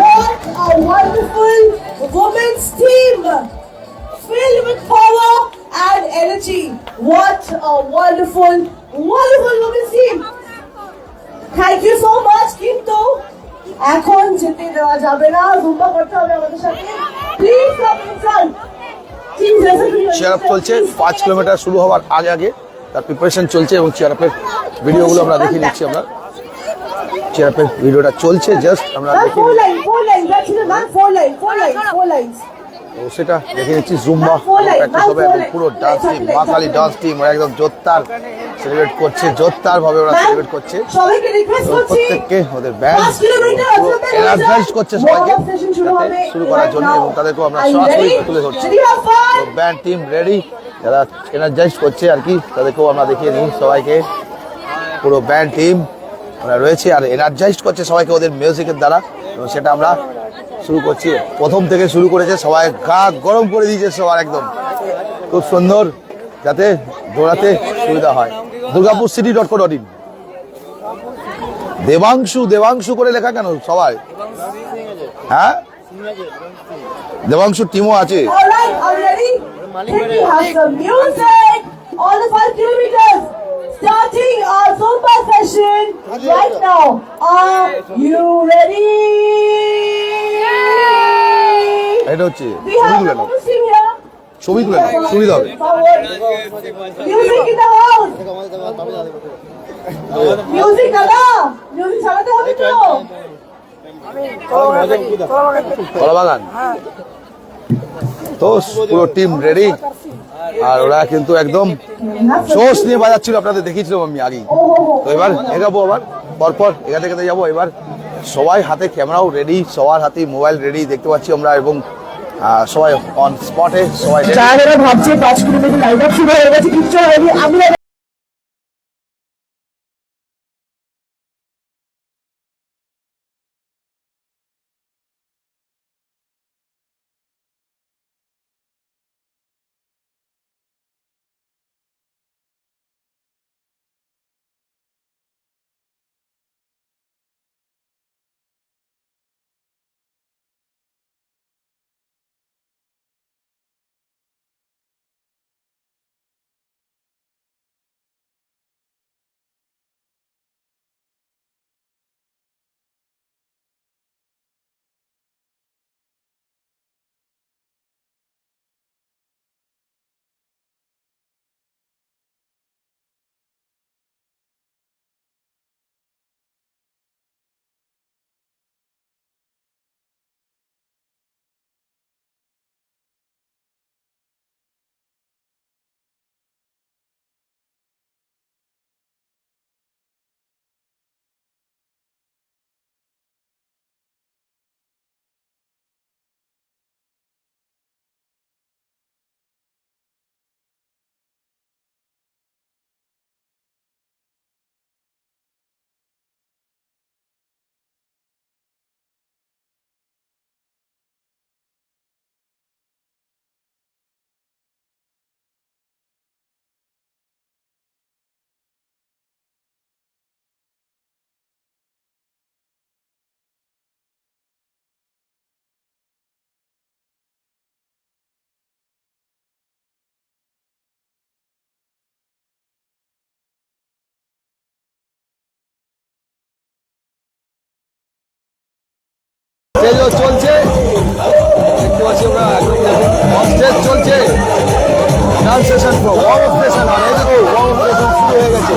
live a wonderful women's team filled with power and energy. What a wonderful women's team. Thank you so much. কিন্তু এখন যেতে দেওয়া যাবে না, জুম্বা করতে হবে আমাদের সাথে। Please come inside. Cheer up চলছে 5 কিলোমিটার শুরু হওয়ার আগে তার প্রিপারেশন চলছে এবং চেয়ার আপের ভিডিওগুলো আমরা দেখে নিচ্ছি। আমরা চেয়ার আপের ভিডিওটা চলছে, জাস্ট আমরা দেখে four lines. তো সেটা দেখে নিচ্ছি। জুম্বা প্র্যাকটিস হবে এবং পুরো ডান্স টিম, মা কালী ডান্স টিম ওরা একদম জোরদার সেলিব্রেট করছে, জোরদার ভাবে ওরা সেলিব্রেট করছে। সবাইকে রিকোয়েস্ট করছি প্রত্যেককে ওদের ব্যান্ড 5 কিলোমিটার এনার্জাইজ করছে সবাইকে শুরু করার জন্য এবং তাদেরকেও আমরা সরাসরি তুলে ধরছি। তো ব্যান্ড টিম রেডি, যারা এনার্জাইজ করছে আর কি তাদেরকেও আমরা দেখিয়ে নিই সবাইকে। পুরো ব্যান্ড টিম ওরা রয়েছে আর এনার্জাইজ করছে সবাইকে ওদের মিউজিকের দ্বারা এবং সেটা আমরা শুরু করছি। প্রথম থেকে শুরু করেছে, সবাই গা গরম করে দিয়েছে সবার একদম, খুব সুন্দর যাতে দৌড়াতে সুবিধা হয়। দুর্গাপুরcity.co.in দেবাংশু করে লেখা কেন সবাই? হ্যাঁ, দেবাংশু টিমও আছে। All right, are you ready? Can we have some music? All the 5 kilometers. Starting our Zumba session right now. Are you ready? এটা হচ্ছে We have the Muslim here. ছবি তুলে নাও, সুবিধা হবে। Forward. Music in the house. Music দাদা, music চালাতে হবে তো। কলাবাগান তো পুরো টিম রেডি, আর ওরা কিন্তু একদম জোশ নিয়ে বাজাচ্ছিল, আপনাদের দেখিয়েছিলাম আমি আগেই। তো এবার এগাবো, আবার পরপর এগাতে এগাতে যাবো। এবার সবাই হাতে ক্যামেরাও রেডি, সবার হাতে মোবাইল রেডি দেখতে পাচ্ছি আমরা, এবং সবাই অন স্পটে সবাই ready। যারা ভাবছে 5 কিলোমিটার লাইন আপ শুরু হয়ে গেছে, কিচ্ছু হয়নি। আমি স্টেজও চলছে, দেখতে পাচ্ছি আমরা একদম স্টেজ চলছে, dance session warm up session, আর এই দেখো ওয়ার্ম আপ সেশন শুরু হয়ে গেছে।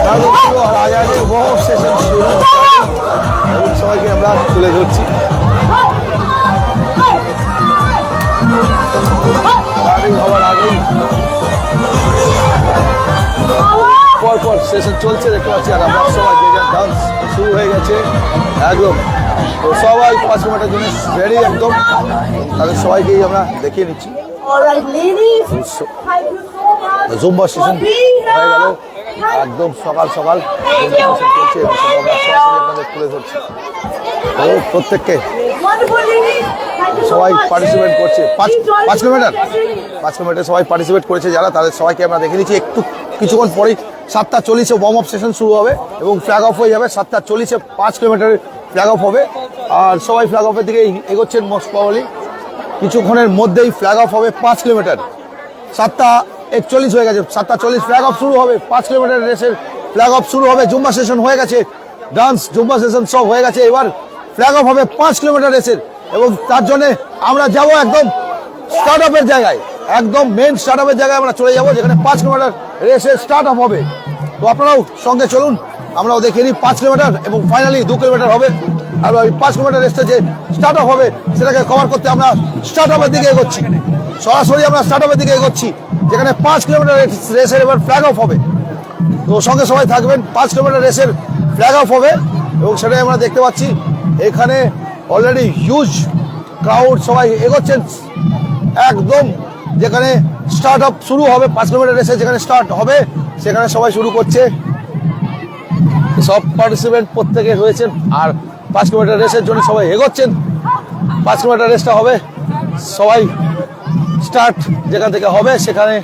তারপর শুরু আর আগে আগে ওয়ার্ম আপ সেশন শুরু হচ্ছে, এবং সবাইকে আমরা তুলে ধরছি। স্টার্টিং হওয়ার আগেই পরপর সেশন চলছে দেখতে পাচ্ছি, আর আমরা সবাই যে ডান্স শুরু হয়ে গেছে একদম। তো সবাই 5 মিনিটের জন্য রেডি একদম, তাদের সবাইকেই আমরা দেখিয়ে নিচ্ছি। All right, ladies. Thank you so much. Zumba session for being here. হয়ে গেল একদম সকাল সকাল জুম্বা সেশন চলছে, এবং সেটা আমরা সরাসরি আপনাদের তুলে ধরছি। তো প্রত্যেককে Wonderful ladies. Thank you so সবাই much. পার্টিসিপেট করছে। Please join 5 kilometre us. 5 kilometre সবাই পার্টিসিপেট করেছে যারা, তাদের সবাইকে আমরা দেখে নিচ্ছি। একটু কিছুক্ষণ পরেই 7:40 ওয়ার্ম আপ সেশন শুরু হবে, এবং ফ্ল্যাগ অফ হয়ে যাবে 7:40 5 কিলোমিটারের ফ্ল্যাগ অফ হবে। আর সবাই ফ্ল্যাগ অফের দিকে এগোচ্ছেন মোস্ট প্রবাবলি। কিছুক্ষণের মধ্যেই ফ্ল্যাগ অফ হবে 5 কিলোমিটার। 7:41 হয়ে গেছে, 7:40 ফ্ল্যাগ অফ শুরু হবে। 5 কিলোমিটার রেসের ফ্ল্যাগ অফ শুরু হবে। জুম্বা সেশন হয়ে গেছে, ডান্স জুম্বা সেশন সব হয়ে গেছে। এবার ফ্ল্যাগ অফ হবে 5 কিলোমিটার রেসের, এবং তার জন্য আমরা যাব একদম স্টার্ট আপের জায়গায়, একদম মেন স্টার্ট আপের জায়গায় আমরা চলে যাব, যেখানে 5 কিলোমিটার রেসের স্টার্ট আপ হবে। তো আপনারাও সঙ্গে চলুন, আমরাও দেখে নিই 5 কিলোমিটার, এবং ফাইনালি 2 কিলোমিটার হবে। আর ওই 5 কিলোমিটার রেসটা যে স্টার্ট আপ হবে সেটাকে কভার করতে আমরা স্টার্ট আপের দিকে এগোচ্ছি, সরাসরি আমরা স্টার্ট আপের দিকে এগোচ্ছি, যেখানে 5 কিলোমিটার রেসের এবার ফ্ল্যাগ অফ হবে। তো সঙ্গে সবাই থাকবেন, 5 কিলোমিটার রেসের ফ্ল্যাগ অফ হবে, এবং সেটাই আমরা দেখতে পাচ্ছি। এখানে অলরেডি হিউজ ক্রাউড, সবাই এগোচ্ছেন একদম, যেখানে স্টার্ট আপ শুরু হবে 5 কিলোমিটার রেসে, যেখানে স্টার্ট হবে সেখানে সবাই শুরু করছে। সব পার্টিসিপেন্ট প্রত্যেকে রয়েছেন, আর 5 কিলোমিটার রেসের জন্য সবাই এগোচ্ছেন। 5 কিলোমিটার রেসটা হবে, সবাই স্টার্ট যেখান থেকে হবে সেখানে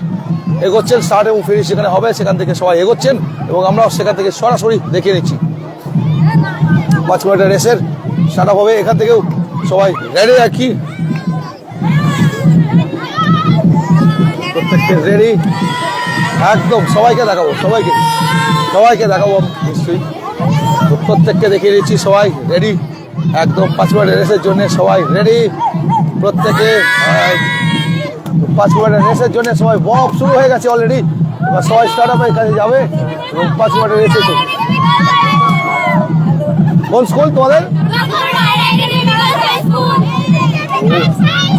এগোচ্ছেন, স্টার্ট এবং ফিনিশ যেখানে হবে সেখান থেকে সবাই এগোচ্ছেন, এবং আমরাও সেখান থেকে সরাসরি দেখিয়ে নিচ্ছি। 5 কিলোমিটার রেসের স্টার্ট আপ হবে। এখান থেকেও সবাই রেডি আর কি, প্রত্যেককে রেডি একদম। সবাইকে দেখাবো, সবাইকে দেখাবো নিশ্চয়ই। তো প্রত্যেককে দেখিয়ে দিচ্ছি, সবাই রেডি একদম 5 কিলোমিটার রেসের জন্য সবাই রেডি। প্রত্যেকে 5 কিলোমিটার রেসের জন্য সবাই ওয়ার্ম আপ শুরু হয়ে গেছে অলরেডি। এবার সবাই স্টার্ট আপের কাছে যাবে এবং 5 কিলোমিটার রেসে। কোন স্কুল তোমাদের?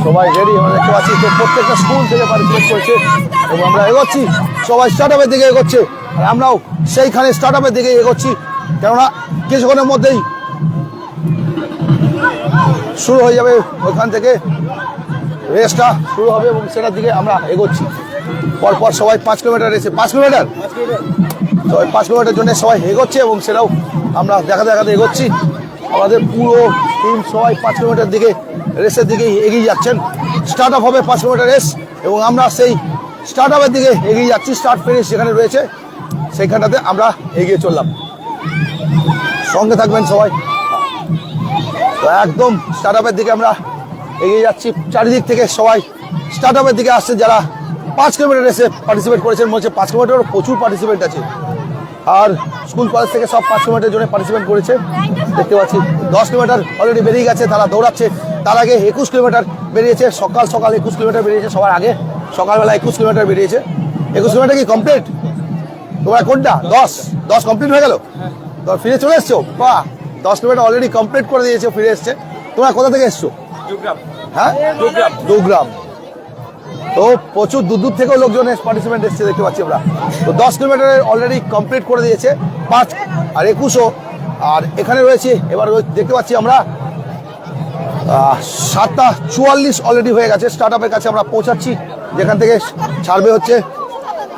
সবাই রেডি আমরা দেখতে পাচ্ছি। তো প্রত্যেকটা স্কুল থেকে পার্টিসিপেট করেছে এবং আমরা এগোচ্ছি, সবাই স্টার্ট আপের দিকে এগোচ্ছে আর আমরাও সেইখানে স্টার্ট আপের দিকে এগোচ্ছি, কেননা কিছুক্ষণের মধ্যেই শুরু হয়ে যাবে। ওইখান থেকে রেসটা শুরু হবে এবং সেটার দিকে আমরা এগোচ্ছি। পরপর সবাই 5 কিলোমিটার রেসে, 5 কিলোমিটার সবাই 5 কিলোমিটার জন্য সবাই এগোচ্ছে এবং সেটাও আমরা দেখাতে এগোচ্ছি। আমাদের পুরো টিম সবাই 5 কিলোমিটার দিকে রেসের দিকে এগিয়ে যাচ্ছেন। স্টার্ট আপ হবে 5 কিলোমিটার রেস এবং আমরা সেই স্টার্ট আপের দিকে এগিয়ে যাচ্ছি। স্টার্ট ফিনিশ যেখানে রয়েছে সেইখানটাতে আমরা এগিয়ে চললাম। সঙ্গে থাকবেন সবাই। তো একদম স্টার্ট আপের দিকে আমরা এগিয়ে যাচ্ছি। চারিদিক থেকে সবাই স্টার্ট আপের দিকে আসছে। যারা 5 কিলোমিটার রেসে পার্টিসিপেট করেছেন, মনে হচ্ছে 5 কিলোমিটারও প্রচুর পার্টিসিপেন্ট আছে। আর স্কুল কলেজ থেকে সব 5 কিলোমিটার জন্য পার্টিসিপেট করেছে দেখতে পাচ্ছি। 10 কিলোমিটার অলরেডি বেরিয়ে গেছে, তারা দৌড়াচ্ছে। তার আগে 21 কিলোমিটার বেরিয়েছে, সকাল 21 কিলোমিটার বেরিয়েছে। সবার আগে সকালবেলা 21 কিলোমিটার বেরিয়েছে। 21 কিলোমিটার কি কমপ্লিট? তোমরা কোনটা 10 কমপ্লিট হয়ে গেল? তো ফিরে চলে এসছো? বাহ, 10 কিলোমিটার অলরেডি কমপ্লিট করে দিয়েছে, ফিরে এসছে। তোমরা কোথা থেকে এসছো? হ্যাঁ, দুগ্রাম। তো প্রচুর দূর থেকেও লোকজন পার্টিসিপেন্ট এসছে দেখতে পাচ্ছি আমরা। তো 10 কিলোমিটার অলরেডি কমপ্লিট করে দিয়েছে, 5 আর 21ও। আর এখানে রয়েছে এবার দেখতে পাচ্ছি আমরা 7:44 অলরেডি হয়ে গেছে। স্টার্ট আপের কাছে আমরা পৌঁছাচ্ছি, যেখান থেকে ছাড়বে হচ্ছে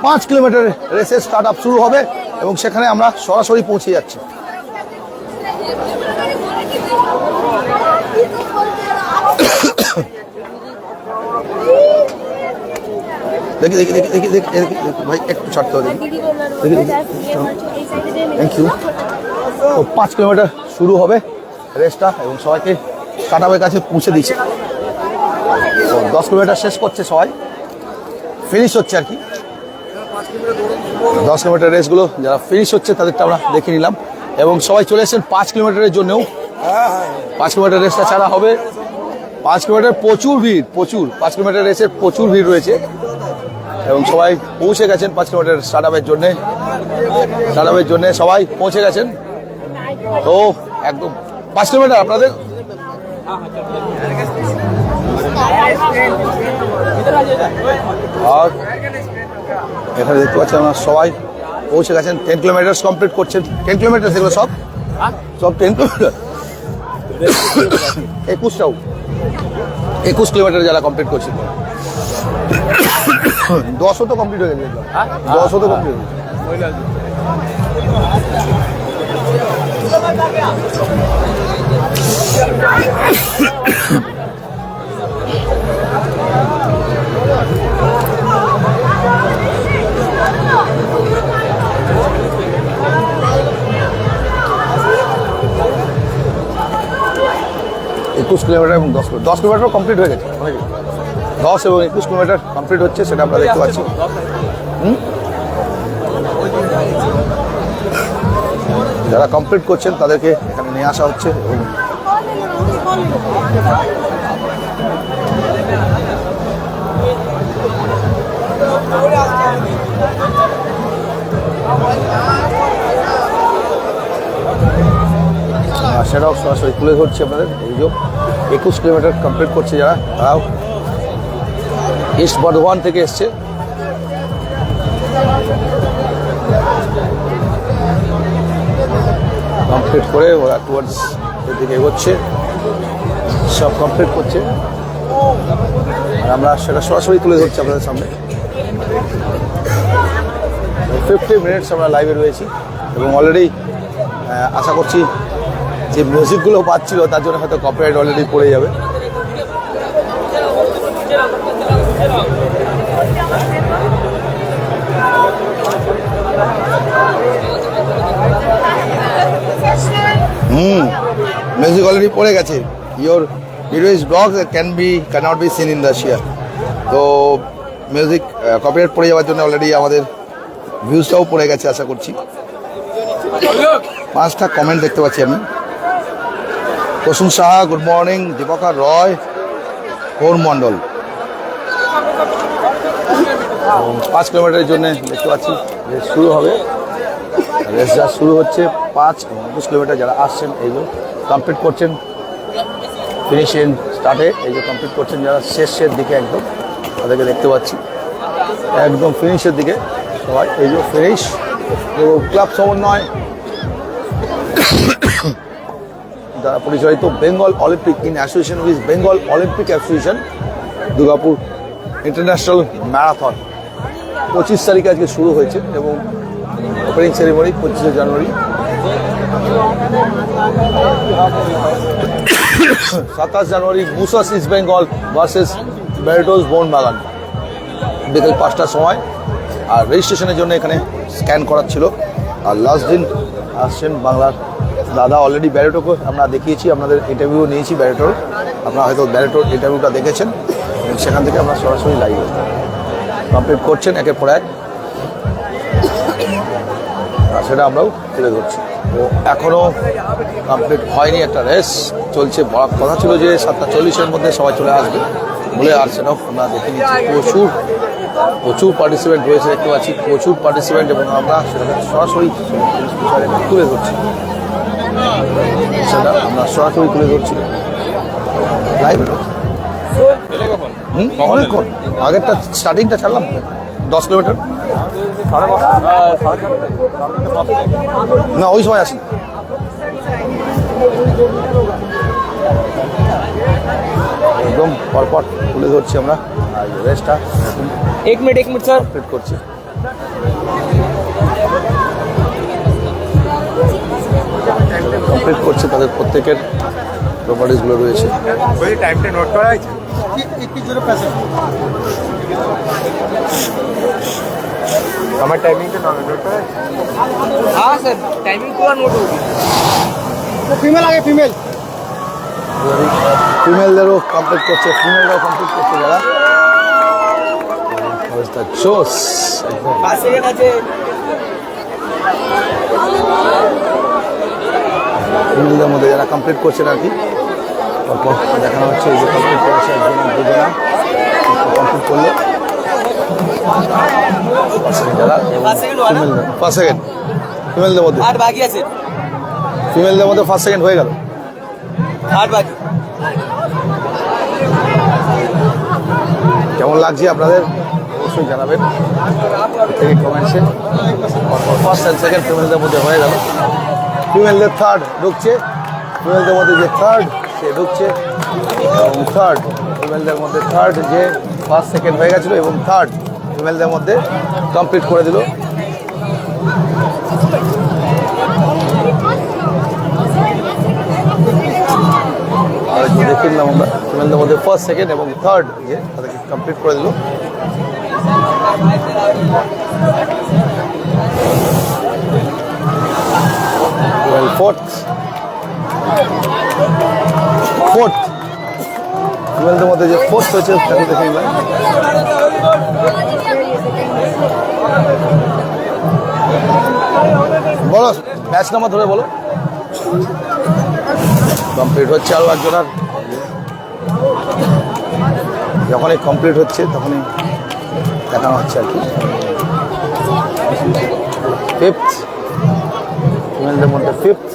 5 কিলোমিটার রেসের স্টার্ট আপ শুরু হবে এবং সেখানে আমরা সরাসরি পৌঁছে যাচ্ছি। দেখি ভাই, একটু ছাড়তে হবে। Thank you. তো 5 কিলোমিটার শুরু হবে রেসটা এবং সবাইকে স্টার্ট আপের কাছে পৌঁছে দিচ্ছে। তো 10 কিলোমিটার শেষ করছে, সবাই ফিনিশ হচ্ছে আর কি। 10 কিলোমিটার রেসগুলো যারা ফিনিশ হচ্ছে তাদেরটা আমরা দেখে নিলাম এবং সবাই চলে এসেছেন 5 কিলোমিটারের জন্যও। 5 কিলোমিটার রেসটা ছাড়া হবে। 5 কিলোমিটার প্রচুর ভিড়, প্রচুর। 5 কিলোমিটার রেসের প্রচুর ভিড় রয়েছে এবং সবাই পৌঁছে গেছেন 5 কিলোমিটার স্টার্ট আপের জন্যে সবাই পৌঁছে গেছেন। তো একদম 5 কিলোমিটার আপনাদের আর এখানে দেখতে পাচ্ছি আমরা সবাই পৌঁছে গেছেন। 10 কিলোমিটার কমপ্লিট করছেন। 10 কিলোমিটার সেগুলো সব 10 কিলোমিটার 21 কিলোমিটার যারা কমপ্লিট করছেন। 10ও তো কমপ্লিট হয়ে গেছে। 10ও তো কমপ্লিট হয়ে গেছে। কিলোমিটার এবং 10 কিলোমিটার কমপ্লিট হয়ে গেছে। 10 এবং 21 কিলোমিটার কমপ্লিট হচ্ছে, সেটা আমরা দেখতে পাচ্ছি। যারা কমপ্লিট করছেন তাদেরকে এখানে নিয়ে আসা হচ্ছে এবং সেটাও সরাসরি তুলে ধরছি আপনাদের। এই যে 21 কিলোমিটার কমপ্লিট করছে যারা, তারাও ইস্ট বর্ধমান থেকে এসছে। কমপ্লিট করে ওরা টুয়ার্ডস এদিকে এগোচ্ছে, সব কমপ্লিট করছে আর আমরা সেটা সরাসরি তুলে ধরছি আপনাদের সামনে। 50 মিনিটস আমরা লাইভে রয়েছি এবং অলরেডি আশা করছি যে মিউজিকগুলো পাচ্ছিল তার জন্য হয়তো কপিরাইট অলরেডি পড়ে যাবে। মিউজিক অলরেডি পড়ে গেছে। Your video is blocked cannot be seen in Russia. তো মিউজিক কপিরাইট পড়ে যাওয়ার জন্য অলরেডি আমাদের ভিউজটাও পড়ে গেছে আশা করছি। 5টা কমেন্ট দেখতে পাচ্ছি আমি। Prasun Saha, good morning. দীপকার রয়, কৌর মণ্ডল। 5 কিলোমিটারের জন্য দেখতে পাচ্ছি রেস শুরু হবে। রেস যা শুরু হচ্ছে 5 এবং 21 কিলোমিটার যারা আসছেন এইগুলো কমপ্লিট করছেন ফিনিশিং স্টার্টে, এই যে কমপ্লিট করছেন যারা শেষের দিকে একদম তাদেরকে দেখতে পাচ্ছি একদম ফিনিশের দিকে সবাই। এই যে ফিনিশ এবং ক্লাব সমন্বয় দ্বারা পরিচালিত Bengal Olympic in association with Bengal Olympic association Durgapur international marathon 25 তারিখে আজকে শুরু হয়েছে এবং ওপেনিং সেরিমনি 25শে জানুয়ারি। 27 জানুয়ারি মুসাস ইস্ট বেঙ্গল ভার্সেস ব্যারিটোস মোহনবাগান বিকেল 5টার সময়। আর রেজিস্ট্রেশনের জন্য এখানে স্ক্যান করার ছিল। আর লাস্ট দিন আসছেন বাংলার দাদা। অলরেডি ব্যারিটোকে আমরা দেখিয়েছি, আপনাদের ইন্টারভিউ নিয়েছি ব্যারিটোর। আপনারা হয়তো ব্যারিটোর ইন্টারভিউটা দেখেছেন এবং সেখান থেকে আমরা সরাসরি লাইভ কমপ্লিট করছেন একের পর এক, আর সেটা আমরাও তুলে ধরছি। তো এখনও কমপ্লিট হয়নি, একটা রেস চলছে। বড় কথা ছিল যে 7:40-এর মধ্যে সবাই চলে আসবে বলে, আর সেটাও আমরা দেখে নিচ্ছি। প্রচুর পার্টিসিপেন্ট রয়েছে দেখতে পাচ্ছি, প্রচুর পার্টিসিপেন্ট, এবং আমরা সেটাকে সরাসরি তুলে ধরছি। সেটা আমরা সরাসরি তুলে ধরছি লাইভ। অনেকক্ষণ আগেরটা স্টার্টিংটা ছাড়লাম 10 কিলোমিটার না, ওই সময় আসি। একদম পরপর তুলে ধরছি আমরা রেসটা। 1 मिनट सर কমপ্লিট করছি। কমপ্লিট করছে, তাদের প্রত্যেকের প্রপার্টিসগুলো রয়েছে। টাইমটা নোট করা আছে। আমার টাইমিংটা নোট করা আছে। हाँ सर टाइमिंग पूरा नोट होगी। ফিমেলদেরও কমপ্লিট করছে, ফিমেলরাও কমপ্লিট করছে যারা। জোস पास सेकंड আছে। ফিমেলদের মধ্যে যারা কমপ্লিট করছেন আর কি তারপর দেখানো হচ্ছে। এই যে কমপ্লিট করেছে একজন দুজনা কমপ্লিট করলো যারা। 5 সেকেন্ড হলো না? 5 সেকেন্ড ফিমেলদের মধ্যে, 8 বাকি আছে। ফিমেলদের মধ্যে 5 সেকেন্ড হয়ে গেল। 8 বাকি। কেমন লাগছে আপনাদের অবশ্যই জানাবেন প্রত্যেকে কমেন্টসে। ফার্স্ট অ্যান্ড সেকেন্ড ফিমেলদের মধ্যে হয়ে গেল। ফিমেলদের থার্ড ঢুকছে, ফিমেলদের মধ্যে যে থার্ড সে ঢুকছে, এবং থার্ড ফিমেলদের মধ্যে থার্ড যে ফার্স্ট সেকেন্ড হয়ে গেছিলো এবং থার্ড ফিমেলদের মধ্যে কমপ্লিট করে দিল। আর দেখে নিলাম আমরা ফিমেলদের মধ্যে ফার্স্ট সেকেন্ড এবং থার্ড যে তাদেরকে কমপ্লিট করে দিল। ফোর্থ ফিমেলদের মধ্যে যে ফোর্থ হয়েছে তাকে দেখে নিলাম। বলো ম্যাচ নাম্বার ধরে বলো। কমপ্লিট হচ্ছে আরও একজন। আর যখনই কমপ্লিট হচ্ছে তখনই দেখানো হচ্ছে আর কি। ফিফথ ফিমেলদের মধ্যে ফিফথ।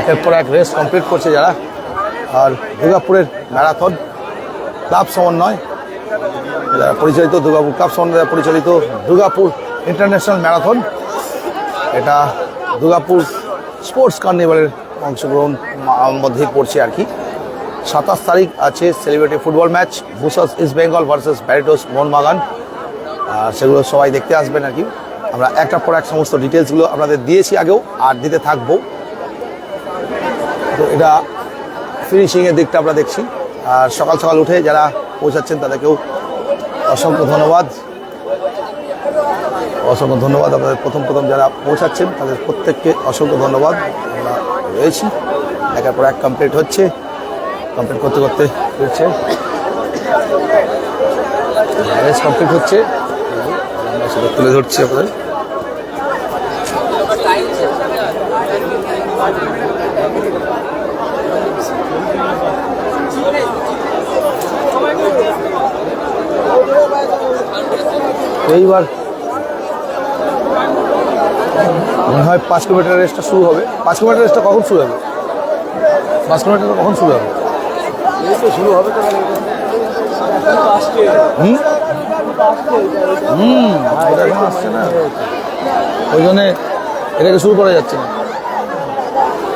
একের পর এক রেস কমপ্লিট করছে যারা। আর দুর্গাপুরের ম্যারাথন ক্লাব সমন্বয় যারা পরিচালিত, দুর্গাপুর ক্লাব সমন্বয় পরিচালিত দুর্গাপুর ইন্টারন্যাশনাল ম্যারাথন, এটা দুর্গাপুর স্পোর্টস কার্নিভালের অংশগ্রহণ মধ্যেই পড়ছে আর কি। 27 তারিখ আছে সেলিব্রিটি ফুটবল ম্যাচ মুসাস ইস্ট বেঙ্গল ভার্সেস ব্যারিটোস মোহনবাগান। আর সেগুলো সবাই দেখতে আসবেন আর কি। আমরা একটার পর এক সমস্ত ডিটেলসগুলো আপনাদের দিয়েছি আগেও আর দিতে থাকবো। তো এটা ফিনিশিংয়ের দিকটা আমরা দেখছি। আর সকাল সকাল উঠে যারা পৌঁছাচ্ছেন তাদেরকেও অসংখ্য ধন্যবাদ। অসংখ্য ধন্যবাদ আপনাদের প্রথম যারা পৌঁছাচ্ছেন তাদের প্রত্যেককে অসংখ্য ধন্যবাদ। আমরা রয়েছি, একের পর এক কমপ্লিট হচ্ছে, কমপ্লিট করতে করতে ফিরছে, ম্যারেজ কমপ্লিট হচ্ছে, আমরা সেটা তুলে ধরছি আপনাদের। এইবার মনে হয় 5 কিলোমিটার রেসটা শুরু হবে। 5 কিলোমিটার রেসটা কখন শুরু হবে? 5 কিলোমিটার কখন শুরু হবে? এই তো শুরু হবে তো। এটা এখনো আসছে না, ওই জন্যে এটাকে শুরু করা যাচ্ছে না।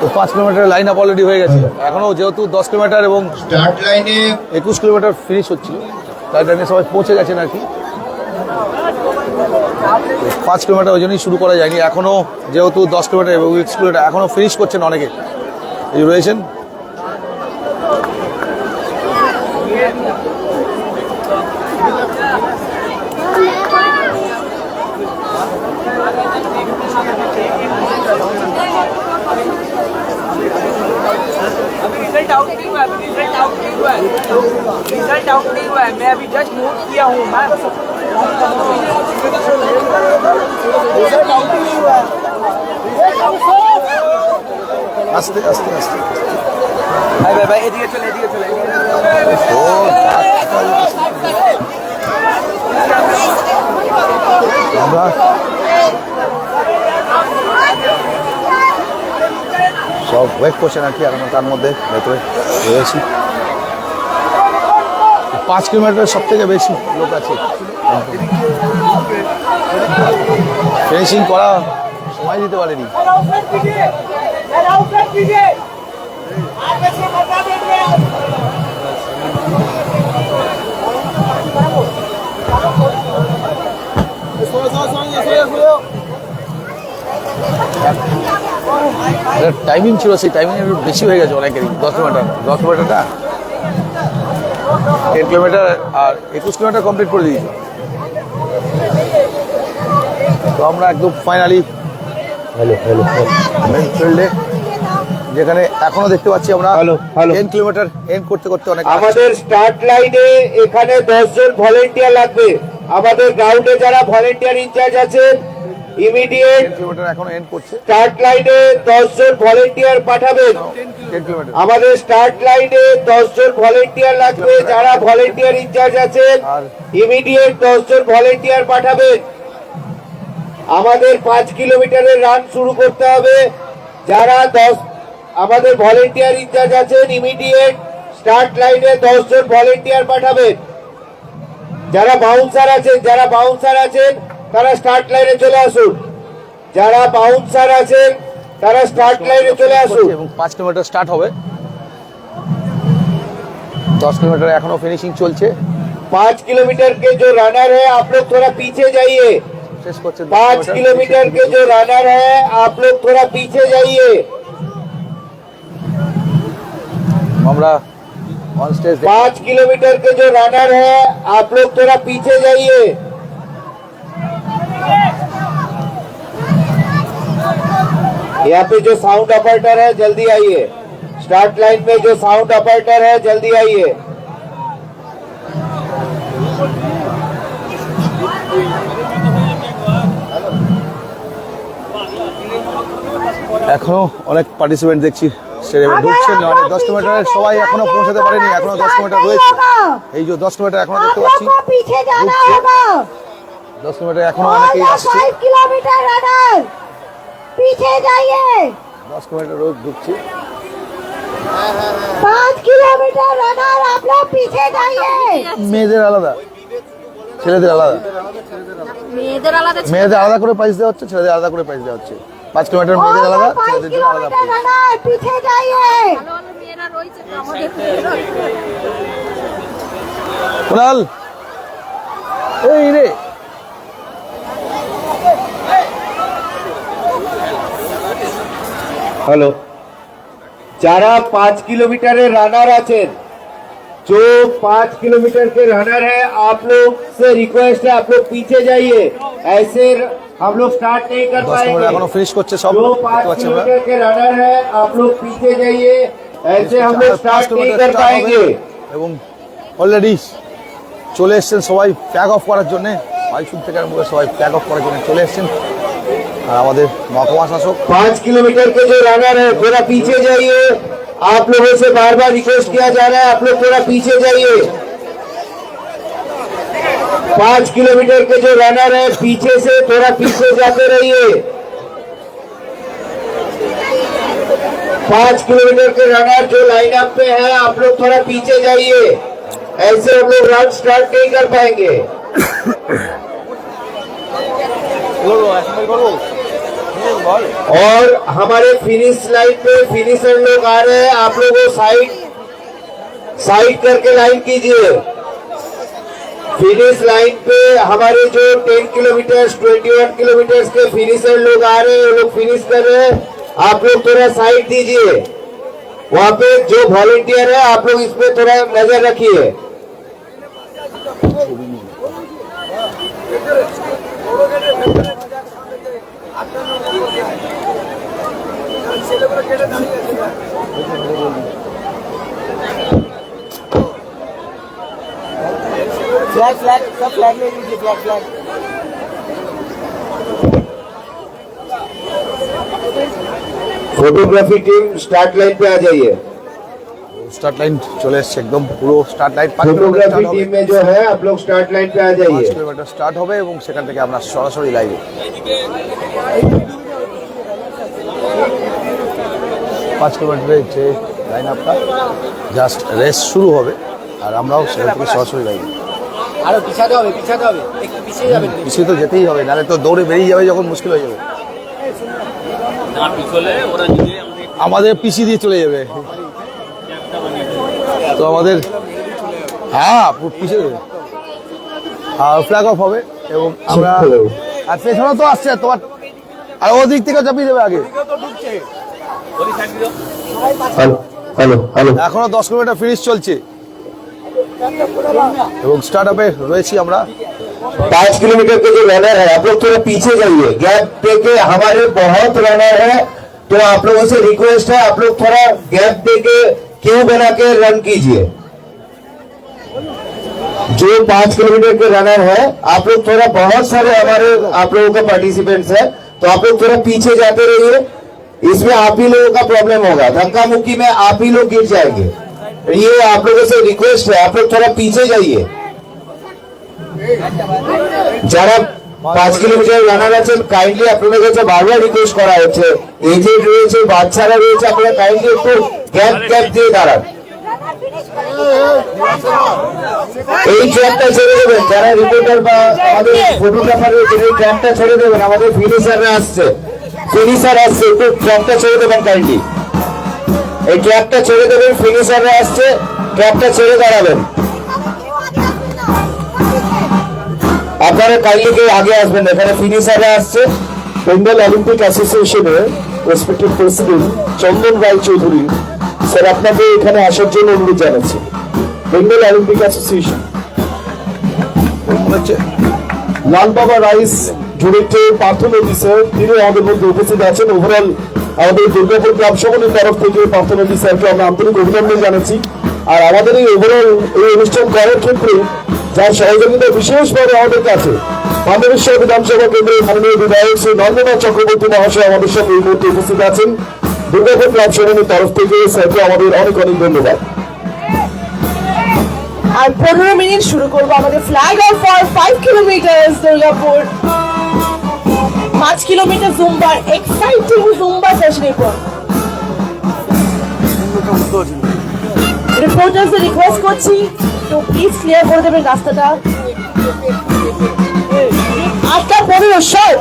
তো 5 কিলোমিটার লাইন আপ অলরেডি হয়ে গেছে। এখনও যেহেতু 10 কিলোমিটার এবং স্টার্ট লাইনে 21 কিলোমিটার ফিনিশ হচ্ছিল, তাই লাইনে সবাই পৌঁছে গেছেন আর কি। 5 কিলোমিটার ওই জন্যই শুরু করা যায়নি এখনও, যেহেতু 10 কিলোমিটার এবং 20 কিলোমিটার এখনও ফিনিশ করছেন অনেকে এই রয়েছেন। रिजल्ट आउट नहीं हुआ है, रिजल्ट आउट नहीं हुआ है, रिजल्ट आउट नहीं हुआ है। मैं अभी जस्ट नोट किया हूँ। मैं रिजल्ट आउट नहीं हुआ है। আস্তে আস্তে আস্তে भाई भाई भाई एदिके चले एदिके चले আমরা সব ওয়েট করছেন আর কি, এখন তার মধ্যে ভেতরে রয়েছি। 5 কিলোমিটার সব থেকে বেশি লোক আছে, ফিনিশিং করা সময় দিতে পারেনি। টাইমিং ছিল, সেই টাইমিং একটু বেশি হয়ে গেছে অনেকেরই। 10 কিলোমিটারটা 10 কিলোমিটার আর 21 কিলোমিটার কমপ্লিট করে দিয়েছি। তো আমরা একদম ফাইনালি মেন ফিল্ডে, যেখানে এখনো দেখতে পাচ্ছি আমরা 10 কিলোমিটার এন্ড করতে করতে অনেক। আমাদের স্টার্ট লাইনে এখানে 10 জন ভলেন্টিয়ার লাগবে। আমাদের গ্রাউন্ডে যারা ভলেন্টিয়ার ইনচার্জ আছেন ইমিডিয়েট 10 কিলোমিটার এখনো এন্ড করছে। স্টার্ট লাইনে 10 জন ভলেন্টিয়ার পাঠাবেন। 10 কিলোমিটার আমাদের স্টার্ট লাইনে 10 জন ভলেন্টিয়ার লাগবে। যারা ভলেন্টিয়ার ইনচার্জ আছেন ইমিডিয়েট 10 জন ভলেন্টিয়ার পাঠাবেন। আমাদের 5 কিলোমিটারের রান শুরু করতে হবে। যারা আমাদের ভলেন্টিয়ার ইনচার্জ আছেন ইমিডিয়েট স্টার্ট লাইনে 10 জন ভলেন্টিয়ার পাঠাবেন। যারা বাউন্সার আছেন তারা স্টার্ট লাইনে চলে আসুন। যারা বাউন্সার আছেন তারা স্টার্ট লাইনে চলে আসুন। এবং 5 কিলোমিটার স্টার্ট হবে। 10 किलोमीटर एखनो फिनिशिंग चलছে। 5 किलोमीटर के जो रनर है आप लोग थोड़ा पीछे जाइए। 5 किलोमीटर के जो रनर है आप लोग थोड़ा पीछे जाइए। আমরা ऑन स्टेज 5 किलोमीटर के जो रनर है आप लोग थोड़ा पीछे जाइए। यहाँ पे जो साउंड ऑपरेटर है जल्दी आइए। स्टार्ट लाइन में जो साउंड ऑपरेटर है जल्दी आइए। এখনো অনেক পার্টিসিপেন্ট দেখছি স্টেডিয়ামে ঢুকছেন। অনেক 10 কিলোমিটারের সবাই এখনো পৌঁছাতে পারেনি, এখনো 10 কিলোমিটার রয়েছে। এই যে 10 কিলোমিটার এখনো দেখতে পাচ্ছি, 10 কিলোমিটার এখনো অনেকেই আসছে। 5 किलोमीटर रनर पीछे जाइए। 10 किलोमीटर रोज ঢুকছে। 5 किलोमीटर रनर आप लोग पीछे जाइए। মেয়েদের আলাদা, ছেলেদের আলাদা। মেয়েদের আলাদা করে প্রাইস দেওয়া হচ্ছে, ছেলেদের আলাদা করে প্রাইস দেওয়া হচ্ছে। 5 কিলোমিটার মেয়েদের আলাদা, ছেলেদের জন্য আলাদা প্রাইস। रनर पीछे जाइए। কুনাল এই রে हेलो, যারা 5 किलोमीटर रनर आছেন, जो 5 किलोमीटर के रनर है, आप लोग से रिक्वेस्ट है आप लोग पीछे जाइए, ऐसे हम लोग स्टार्ट नहीं कर 10 কিলোমিটার पाएंगे। এখনো ফিনিশ করছে সব जो দেখতে 5 পাচ্ছি আমরা। किलोमीटर के रनर है आप लोग पीछे जाइए, ऐसे हम लोग 5 स्टार्ट नहीं কিলোমিটার कर start হবে पाएंगे। এবং অলরেডি চলে এসেছেন সবাই ফ্ল্যাগ অফ করার জন্য, বাইশুট থেকে আরম্ভ করে সবাই ফ্ল্যাগ অফ করার জন্য চলে এসেছেন। আর আমাদের মহকুমা শাসক 5 किलोमीटर के जो रनर है थोड़ा पीछे जाइए, आप लोगों से बार बार रिक्वेस्ट किया जा रहा है आप लोग थोड़ा पीछे जाइए। 5 किलोमीटर के जो रनर है पीछे से थोड़ा पीछे जाते रहिए। 5 किलोमीटर के रनर जो लाइन अप पे है आप लोग थोड़ा पीछे जाइए, ऐसे हम लोग रन स्टार्ट नहीं कर पाएंगे। और हमारे फिनिश लाइन पे फिनिशर लोग आ रहे हैं, आप लोग वो साइड करके लाइन कीजिए। फिनिश लाइन पे हमारे जो 10 किलोमीटर 21 किलोमीटर के फिनिशर लोग आ रहे हैं, वो लोग फिनिश कर रहे हैं, आप लोग थोड़ा साइड दीजिए। वहाँ पे जो वॉलंटियर है आप लोग इस पे थोड़ा नजर रखिए। फ्लैग फ्लैग सब फ्लैग ले लीजिए, flag flag. Photography team start line पे आ जाइए। স্টার্ট লাইন চলে এসেছে একদম পুরো স্টার্ট লাইন। फोटोग्राफी टीम में जो है आप लोग स्टार्ट लाइन पे आ 5 जाइए। কিলোমিটার স্টার্ট হবে এবং সেখান থেকে আমরা সরাসরি লাইভে 5 কিলোমিটারের যে লাইন আপটা জাস্ট রেস শুরু হবে আর আমরাও সেখান থেকে সরাসরি লাইভে। আরো পিছাতে হবে, পিছাতে হবে, একটু পিছিয়ে যাবেন। পিছিয়ে তো যেতেই হবে, নাহলে তো দৌড়ে বেরিয়ে যাবে যখন মুশকিল হয়ে যাবে। আমাদের পিছিয়ে দিয়ে চলে যাবে তো আমাদের, হ্যাঁ পিছিয়ে দেবে আর ফ্ল্যাগ অফ হবে এবং আমরা আর পেছনে তো আসছে তোমার, আর ওদিক থেকে চাপিয়ে দেবে আগে। हेलो हेलो এখনো 10 কিলোমিটার ফিনিশ চলছে এবং স্টার্ট আপে রয়েছি আমরা। 5 किलोमीटर के जो रनर है आप लोग थोड़ा पीछे जाइए, गैप देके हमारे बहुत रनर है, तो आप लोगों से रिक्वेस्ट है आप लोग थोड़ा गैप देके क्यू बना के रन कीजिए। जो 5 किलोमीटर के रनर है आप लोग थोड़ा, बहुत सारे हमारे आप लोगों का पार्टिसिपेंट्स है, तो आप लोग थोड़ा पीछे जाते रहिए। इसमें आप ही लोगों का प्रॉब्लम होगा, धक्का मुक्की में आप ही लोग गिर जाएंगे। ये आप लोगों से रिक्वेस्ट है आप लोग थोड़ा पीछे जाइए। যারা 5 কিলোমিটার রানার আছেন কাইন্ডলি আপনাদের কাছে বারবার রিকোয়েস্ট করা হচ্ছে, এজেড রয়েছে, বাচ্চারা রয়েছে, আপনারা কাইন্ডলি একটু গ্যাপ দিয়ে দাঁড়ান। এই ট্র্যাকটা ছেড়ে দেবেন, যারা রিপোর্টার বা আমাদের ফটোগ্রাফার রয়েছে এই ট্র্যাকটা ছেড়ে দেবেন, আমাদের ফিনিশার আসছে, একটু ট্র্যাকটা ছেড়ে দেবেন কাইন্ডলি। এই ট্র্যাকটা ছেড়ে দেবেন, ফিনিশাররা আসছে, ট্র্যাকটা ছেড়ে দাঁড়াবেন। আপনারা কাইন্ডলি কেউ আগে আসবেন, এখানে ফিনিশাররা আসছে। বেঙ্গল অলিম্পিক অ্যাসোসিয়েশনের রেসপেক্টেড প্রেসিডেন্ট চন্দন রায়চৌধুরী স্যার আপনাদের এখানে আসার জন্য অনুরোধ জানাচ্ছি। বেঙ্গল অলিম্পিক অ্যাসোসিয়েশন লাল বাবা রাইস ডিরেক্টর পার্থ নদী স্যার, তিনি আমাদের মধ্যে উপস্থিত আছেন। ওভারঅল আমাদের দুর্গাপুর ক্লাব সমিতির তরফ থেকে পার্থ নদী স্যারকে আমরা আন্তরিক অভিনন্দন জানাচ্ছি। আর আমাদের এই ওভারঅল এই অনুষ্ঠান করার ক্ষেত্রে যার সহযোগিতা বিশেষভাবে আমাদের কাছে মানবেশ্বর বিধানসভা কেন্দ্রের মাননীয় বিধায়ক শ্রী নন্দনাথ চক্রবর্তী মহাশয় আমাদের সঙ্গে এই মুহূর্তে উপস্থিত আছেন। দুর্গাপুর ক্লাব সমিতির তরফ থেকে স্যারকে আমাদের অনেক অনেক ধন্যবাদ। আর 15 মিনিট শুরু করবো আমাদের flag off for 5 kilometre Durgapur 5 kilometre জুম্বার এক্সাইটিং জুম্বা সেশনের পর রিপোর্টারদের রিকোয়েস্ট করছি তো প্লিজ ক্লিয়ার করে দেবেন রাস্তাটা। 8:15 শর্ট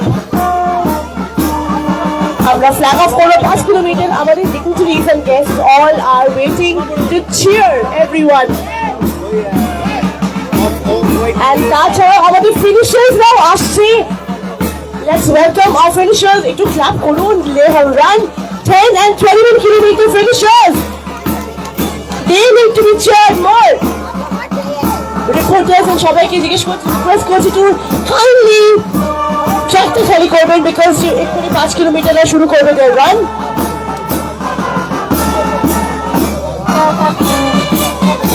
আমরা ফ্ল্যাগ অফ করবো 5 কিলোমিটার। আমাদের dignitaries and guests all are waiting to cheer everyone. And তাছাড়া আমাদের ফিনিশার্সরাও আসছে। Let's welcome our finishers. একটু ক্লাপ করুন। They have run 10 and 21 kilometers finishers. They need to be cheered more. Reporters and সবাইকে জিজ্ঞেস করছি, রিকোয়েস্ট করছি to kindly ট্র্যাকটা খালি করবেন because এক্ষুনি 5 কিলোমিটার শুরু করবে their run.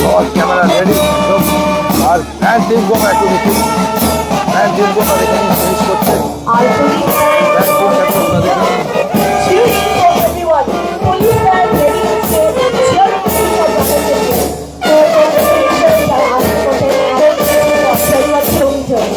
সবার ক্যামেরা রেডি আর fan team go back to the team fan team go back এখানে ফিনিশ করছে আর police cheering for everyone. Police band ready to say cheering for everyone. So congratulations and happy for 31 kilometers.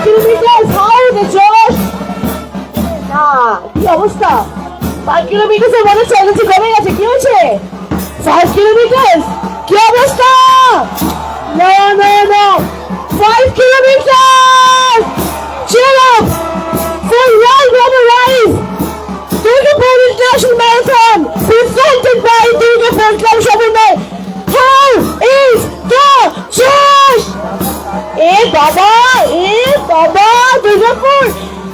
This is Lal Baba Durgapur কি অবস্থা 5 kilometre মনে চলেছে কমে গেছে কি হয়েছে 5 কিলোমিটার কি অবস্থা no 5 kilometre chill up for Lal Baba Rise Durgapur International Marathon presented by Durgapur Club Shopping. How is the Josh? এ বাবা দুর্গাপুর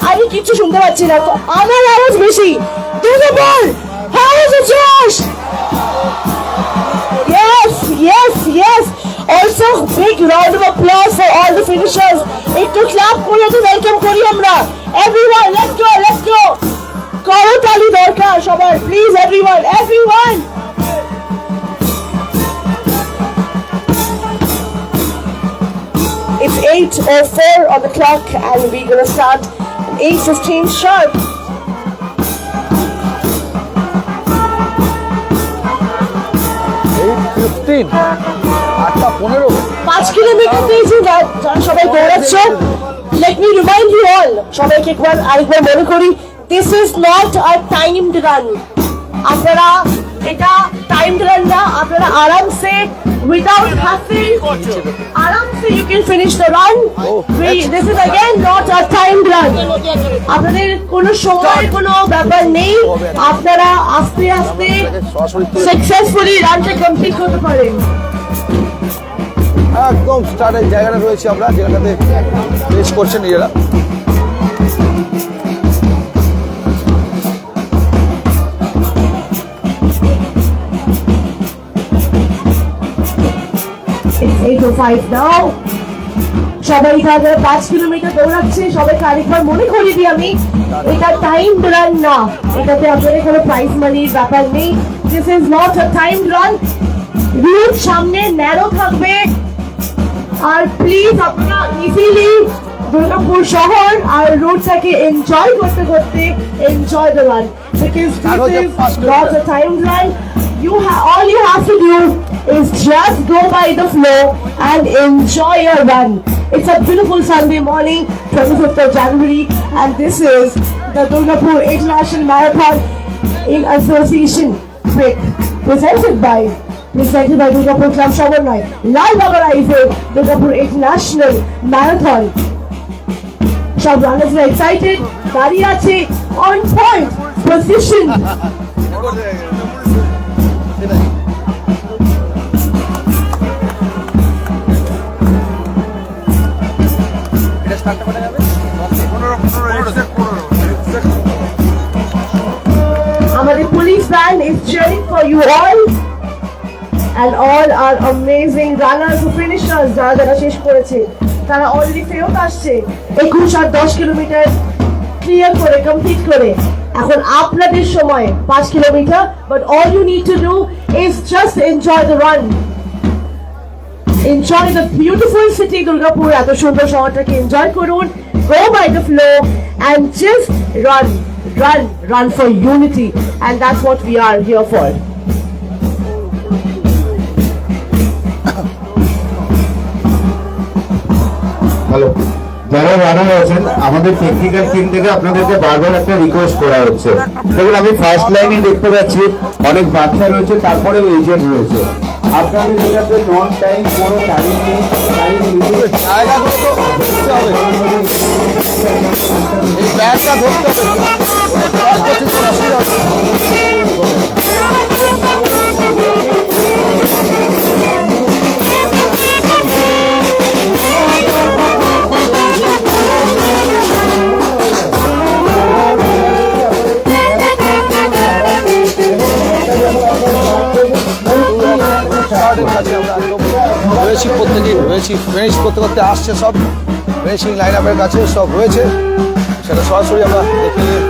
আমি কিছু শুনতে পাচ্ছি না আমার আওয়াজ বেশি Durgapur how is the Josh? Yes also big round of applause for all the finishers একটু ক্লাপ করে তো ওয়েলকাম করি আমরা everyone let's go করতালি দরকার সবার please everyone It's 8:04 on the clock and we're going to start 8:15 sharp. 8:15 8:15 5 kilometre দিয়েছি যারা সবাই দৌড়াচ্ছে let me remind you all সবাইকে আরেকবার মনে করি this is not a timed run আপনারা এটা timed run না আপনারা আরামসে without hassle আরামসে you can finish the run this is again not a timed run আপনাদের কোনো সময় কোনো ব্যাপার নেই আপনারা আস্তে successfully রানটা কমপ্লিট করতে পারেন একদম স্টার্টের জায়গাটা রয়েছে আমরা যেখানে রেস করছেন নিজেরা It's 8:05 now. সবাই তাদের 5 কিলোমিটার দৌড়াচ্ছে সবাইকে আরেকবার মনে করিয়ে দিই আমি এটা টাইম রান না এটাতে আপনাদের কোনো প্রাইজ মানির ব্যাপার নেই this is not a time run route সামনে ন্যারো থাকবে আর প্লিজ আপনারা ইজিলি দুর্গাপুর শহর আর রোডটাকে এনজয় করতে enjoy the run because this is not a time run all you have to do is just go by the flow and enjoy your run. It's a beautiful Sunday morning, 25th of January, and this is the Durgapur International Marathon in association with presented by Durgapur Club Shopping. Lal Baba Rise Durgapur International Marathon. সব runners are excited, দাঁড়িয়ে আছে on point, position. আমাদের police band is cheering for you all and all our amazing runners and finishers যারা শেষ করেছে তারা already ফেরত আসছে 21 আর 10 কিলোমিটার ক্লিয়ার করে কমপ্লিট করে এখন আপনাদের সময় 5 kilometre but all you need to do is just enjoy the run enjoy the beautiful city Durgapur এত সুন্দর শহরটাকে এনজয় করুন go by the flow and just run for unity and that's what we are here for ভালো। যারা রানার আছেন আমাদের technical team থেকে আপনাদেরকে বারবার একটা রিকোয়েস্ট করা হচ্ছে। দেখুন আমি ফার্স্ট লাইনে দেখতে পাচ্ছি অনেক বাচ্চা রয়েছে, তারপরে এজেন্ট রয়েছে। আপনাদের যেটাতে নন টাইম কোনো টাইম নেই, জায়গাগুলো তো ধরতে হবে, এই ব্যাগটা ধরতে হবে। ক্রস করতে কোনো অসুবিধা হবে না। রয়েছি প্রত্যেকেই রয়েছি, ফিনিশ করতে করতে আসছে সব, ফিনিশিং লাইন আপের কাছে সব রয়েছে, সেটা সরাসরি আমরা দেখে নিয়ে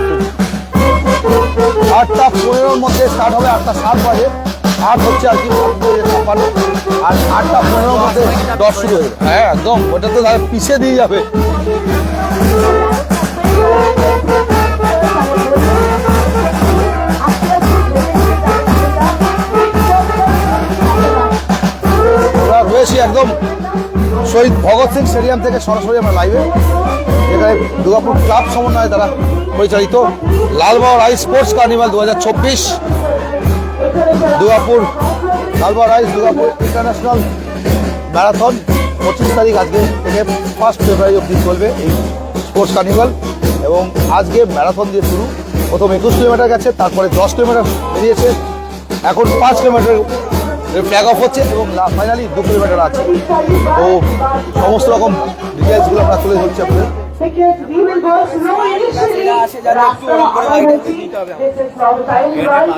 8:15-র মধ্যে স্টার্ট হবে, 8:07 বাজে 8 হচ্ছে আর কি, আর 8:15-র মধ্যে 10 শুরু হয়ে যাবে। হ্যাঁ একদম, ওটা তো তাহলে পিছিয়ে দিয়ে যাবে। রয়েছি একদম শহীদ ভগৎ সিং স্টেডিয়াম থেকে সরাসরি আমরা লাইভে, এখানে দুর্গাপুর ক্লাব সমন্বয়ে দ্বারা পরিচালিত Lalbagh rice sports carnival 2024, Durgapur Lalbagh rice Durgapur international marathon 25 তারিখ আজকে থেকে 1 ফেব্রুয়ারি অবধি চলবে এই স্পোর্টস কার্নিভাল। এবং আজকে ম্যারাথন দিয়ে শুরু, প্রথম 21 কিলোমিটার গেছে, তারপরে 10 কিলোমিটার বেরিয়েছে, এখন 5 কিলোমিটার ফ্ল্যাগ অফ হচ্ছে এবং ফাইনালি 2 কিলোমিটার আছে। তো সমস্ত রকম ডিটেলসগুলো আমরা তুলে ধরছি আপনাদের। Because we will go slow initially. Rasta already. This is not a time run.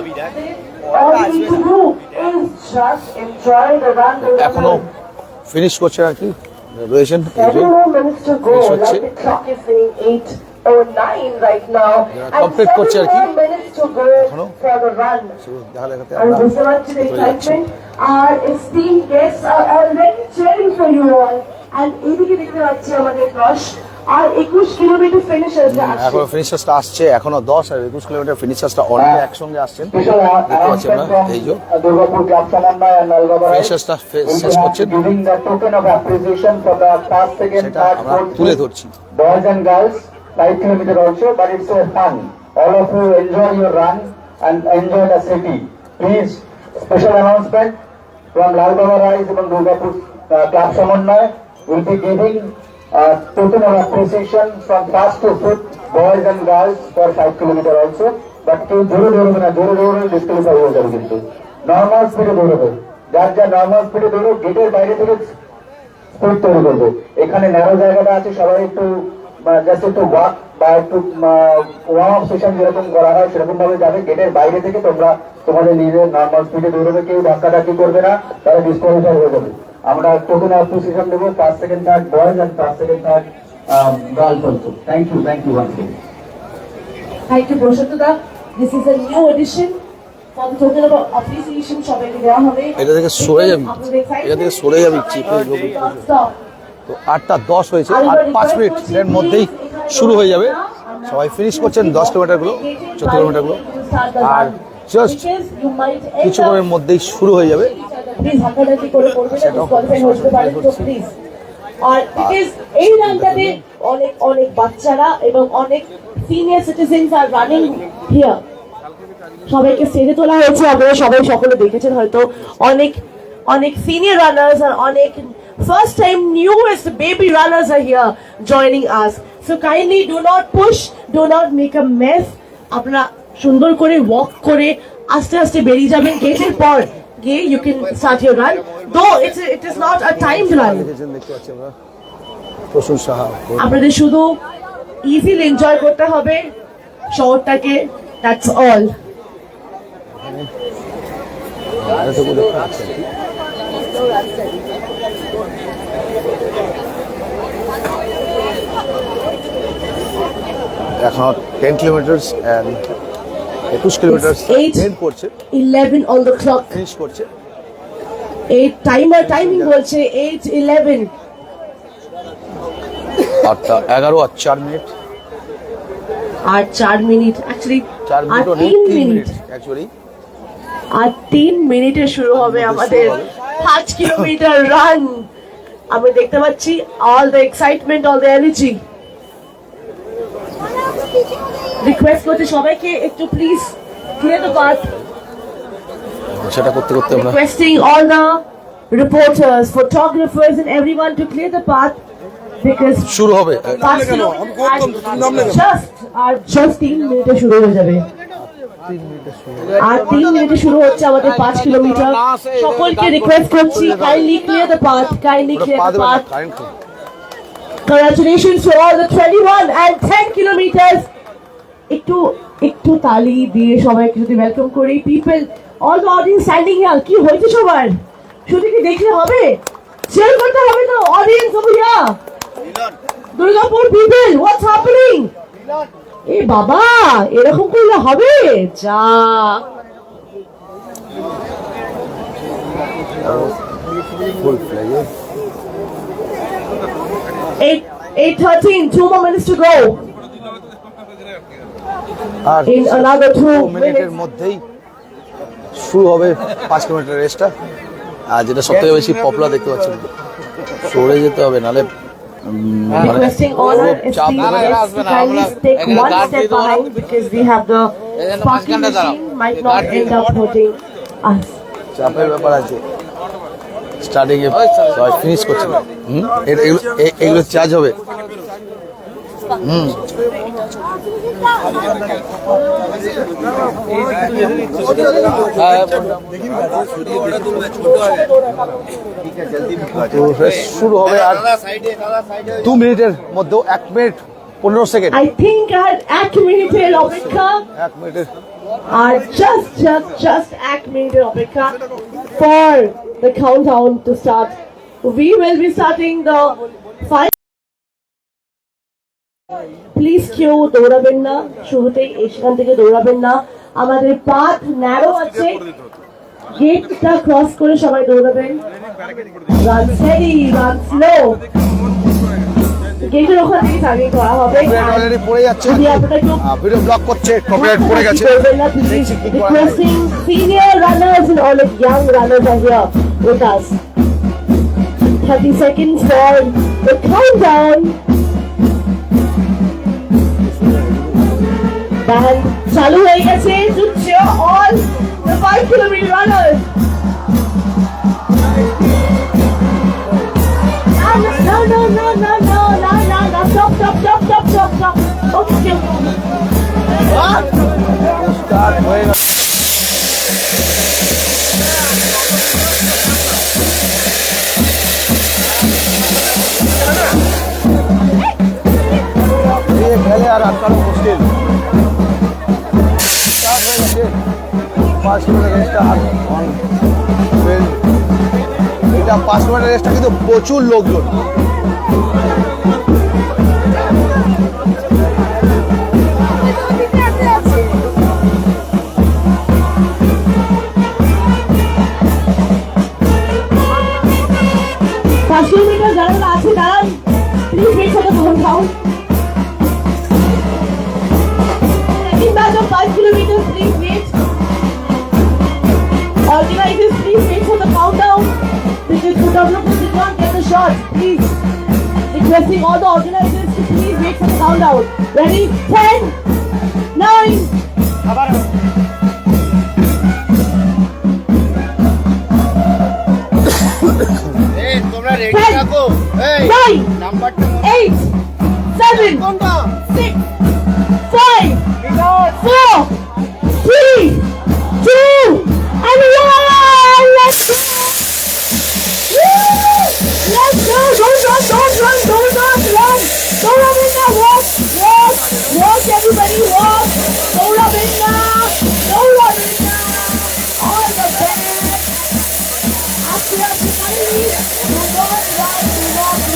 All we need to do is just enjoy the run. এখনো ফিনিশ করছে আর কি, রয়েছেন এই যে 7 more minutes to go. Finish হচ্ছে। Like the clock is saying 8:09 right now. And complete 7 করছে আর কি। more minutes to go এখনো। for the run. দেখা দেখাতে And আমরা this much excitement. Our esteemed guests are already cheering for you all. And এদিকে দেখতে পাচ্ছি আমাদের ক্রস আর 21 কিলোমিটার ফিনিশার্স আসছে। এখনো ফিনিশার্সটা আসছে, এখনো 10 আর 21 কিলোমিটার ফিনিশার্সটা অনেকে একসঙ্গে আসছেন, দেখতে পাচ্ছি আমরা। এই যে দুর্গাপুর ক্লাব সমন্বয় and Nalgaba Rise ফিনিশার্সটা শেষ করছেন, giving the token of appreciation for the first, second, সেটা third, আমরা fourth, তুলে ধরছি। boys and girls 5 kilometer also, but it's so fun. All of you enjoy your run and enjoy the city. Please, special announcement from Nalgaba Rise and Durgapur Club Samanvay will be giving token of appreciation from first to fifth, boys and girls for 5 kilometer also. But কেউ জোরে দৌড়বে না, জোরে দৌড়লে ডিসক্যালিফাই হয়ে যাবে। কিন্তু normal স্পিডে দৌড়বে, যার যা নর্মাল স্পিডে দৌড়বে গেটের বাইরে থেকে স্পিড তৈরি করবে। এখানে ন্যারো জায়গাটা আছে, সবাই একটু জাস্ট একটু ওয়াক বা একটু ওয়ার্ম আপ সেশন যেরকম করা হয় সেরকম ভাবে যাবে। গেটের বাইরে থেকে তোমরা তোমাদের নিজের নর্মাল স্পিডে দৌড়বে, কেউ ধাক্কাধাক্কি করবে না, তারা ডিসক্যালিফাই হয়ে যাবে। আমরা টোকেন অ্যাপ্রিসিয়েশন দেবো first, second, third boys and first, second, third girls also. Thank you once again. Thank you, Prashantda. This is a new addition for the token of appreciation সবাইকে দেওয়া হবে। এটা থেকে সরে যাবি, এটা থেকে সরে যাবি চিপে। তো 8:10 হয়েছে, আর 5 মিনিটের মধ্যেই শুরু হয়ে যাবে। সবাই ফিনিশ করছেন 10 কিলোমিটারগুলো, 14 কিলোমিটারগুলো, আর জাস্ট কিছুক্ষণের মধ্যেই শুরু হয়ে যাবে। প্লিজ হাঁটাহাঁটি করে করবেন না, ডিসকোয়ালিফাই হতে পারেন, তো প্লিজ। আর বিকজ এই রানটাতে অনেক অনেক বাচ্চারা এবং অনেক senior citizens are running here, সবাইকে স্টেজে তোলা হয়েছে। আপনারা সবাই সকলে দেখেছেন হয়তো, অনেক অনেক সিনিয়র রানার্স আর অনেক first time newest baby runners R here joining us. So kindly do not push, do not make a mace. আপনারা সুন্দর করে ওয়াক করে আস্তে আস্তে বেরিয়ে যাবেন গেটের পর গিয়ে। You can start your run, though it is not a time run. দেখতে পাচ্ছি আমরা প্রসূন সাহা, আপনাদের শুধু ইজিলি এনজয় করতে হবে শহরটাকে, দ্যাটস অল। এখন 10 কিলোমিটার এন্ড 21 কিলোমিটার এন্ড করছে, 11 on the clock, ফিনিশ করছে। 8 টাইমিং বলছে 8:11 11 আর 4 মিনিট, আর 4 মিনিট অ্যাকচুয়ালি 4 মিনিট ও 3 মিনিট মিনিট অ্যাকচুয়ালি, আর 3 মিনিটে শুরু হবে আমাদের 5 কিলোমিটার রান। আমি দেখতে পাচ্ছি all the excitement, all the energy. Request করছি সবাইকে একটু প্লিজ ক্লিয়ার দ্য পাথ। সেটা করতে করতে আমরা Requesting all the reporters, photographers and everyone to clear the path because শুরু হবে। just 3 মিনিটে শুরু হয়ে যাবে। আর 3 মিনিটে শুরু হচ্ছে আমাদের 5 কিলোমিটার। সকলকে রিকোয়েস্ট করছি kindly clear the path, kindly clear the path. Congratulations to all the 21 and 10 kilometers. একটু তালি দিয়ে সবাইকে যদি ওয়েলকাম করি। People, all the audience standing here, কি হয়েছে সবার? শুধু কি দেখলে হবে? শেয়ার করতে হবে তো audience over here. Durgapur people, what's happening? এ বাবা, এরকম করলে হবে? যা 8:13, 2 more minutes to go. R In another 2 মিনিটের minutes. মধ্যেই শুরু হবে 5 কিলোমিটার রেসটা। আর যেটা সবথেকে বেশি পপুলার দেখতে পাচ্ছেন, সরে যেতে হবে নালে Requesting all our esteemed guests to kindly take one step behind because we have the sparking machine might not end up hurting us. চাপের ব্যাপার আছে। স্টার্টিং এ সবাই ফিনিশ করছে না। এগুলো চার্জ হবে। তো রেস শুরু হবে আর 2 মিনিটের মধ্যে 1 minute 15 second. I think at 1 মিনিটের অপেক্ষা 1 মিনিটের আর just 1 মিনিটের অপেক্ষা for the countdown to start. We will be starting the 5. Please কেউ দৌড়াবেন না, শুরুতেই এখান থেকে দৌড়াবেন না। আমাদের পাথ ন্যারো আছে, গেটটা ক্রস করে সবাই দৌড়াবেন। Run steady, run slow. গেটের ওখান থেকে টার্গেট করা হবে। অলরেডি পড়ে যাচ্ছে। যদি আপনারা কেউ ভিডিও ব্লক করছে, কপিরাইট পড়ে গেছে। করবেন না, please requesting senior runners and all the young runners are here with us. 30 seconds for the countdown. Band চালু হয়ে গেছে to cheer all the 5 kilometer runners. No, stop. Okay. Start হয়ে গেল। ये पहले यार आजकल मुश्किल स्टार्ट हो गए 5 কিলোমিটার রেসটা আর এটা 5 কিলোমিটার রেসটা কিন্তু প্রচুর লোকজন। কিলোমিটার যারা আছে তারা প্লিজ এই সাথে ফোন খাও। Second batch of 5 kilometers, please wait. Organizers, please wait for the countdown because photographers did not get the shot. Please, requesting all the organizers to please wait for the countdown. Ready? 10, 9. তোমরা ready থাকো। 9, 8, 7, 6, 5, 4, 3, 2, and 1. Let's go! Woo! Let's go! Don't run! Don't run in there! Walk! Everybody walk! Don't run in there! All the best! After finally, do not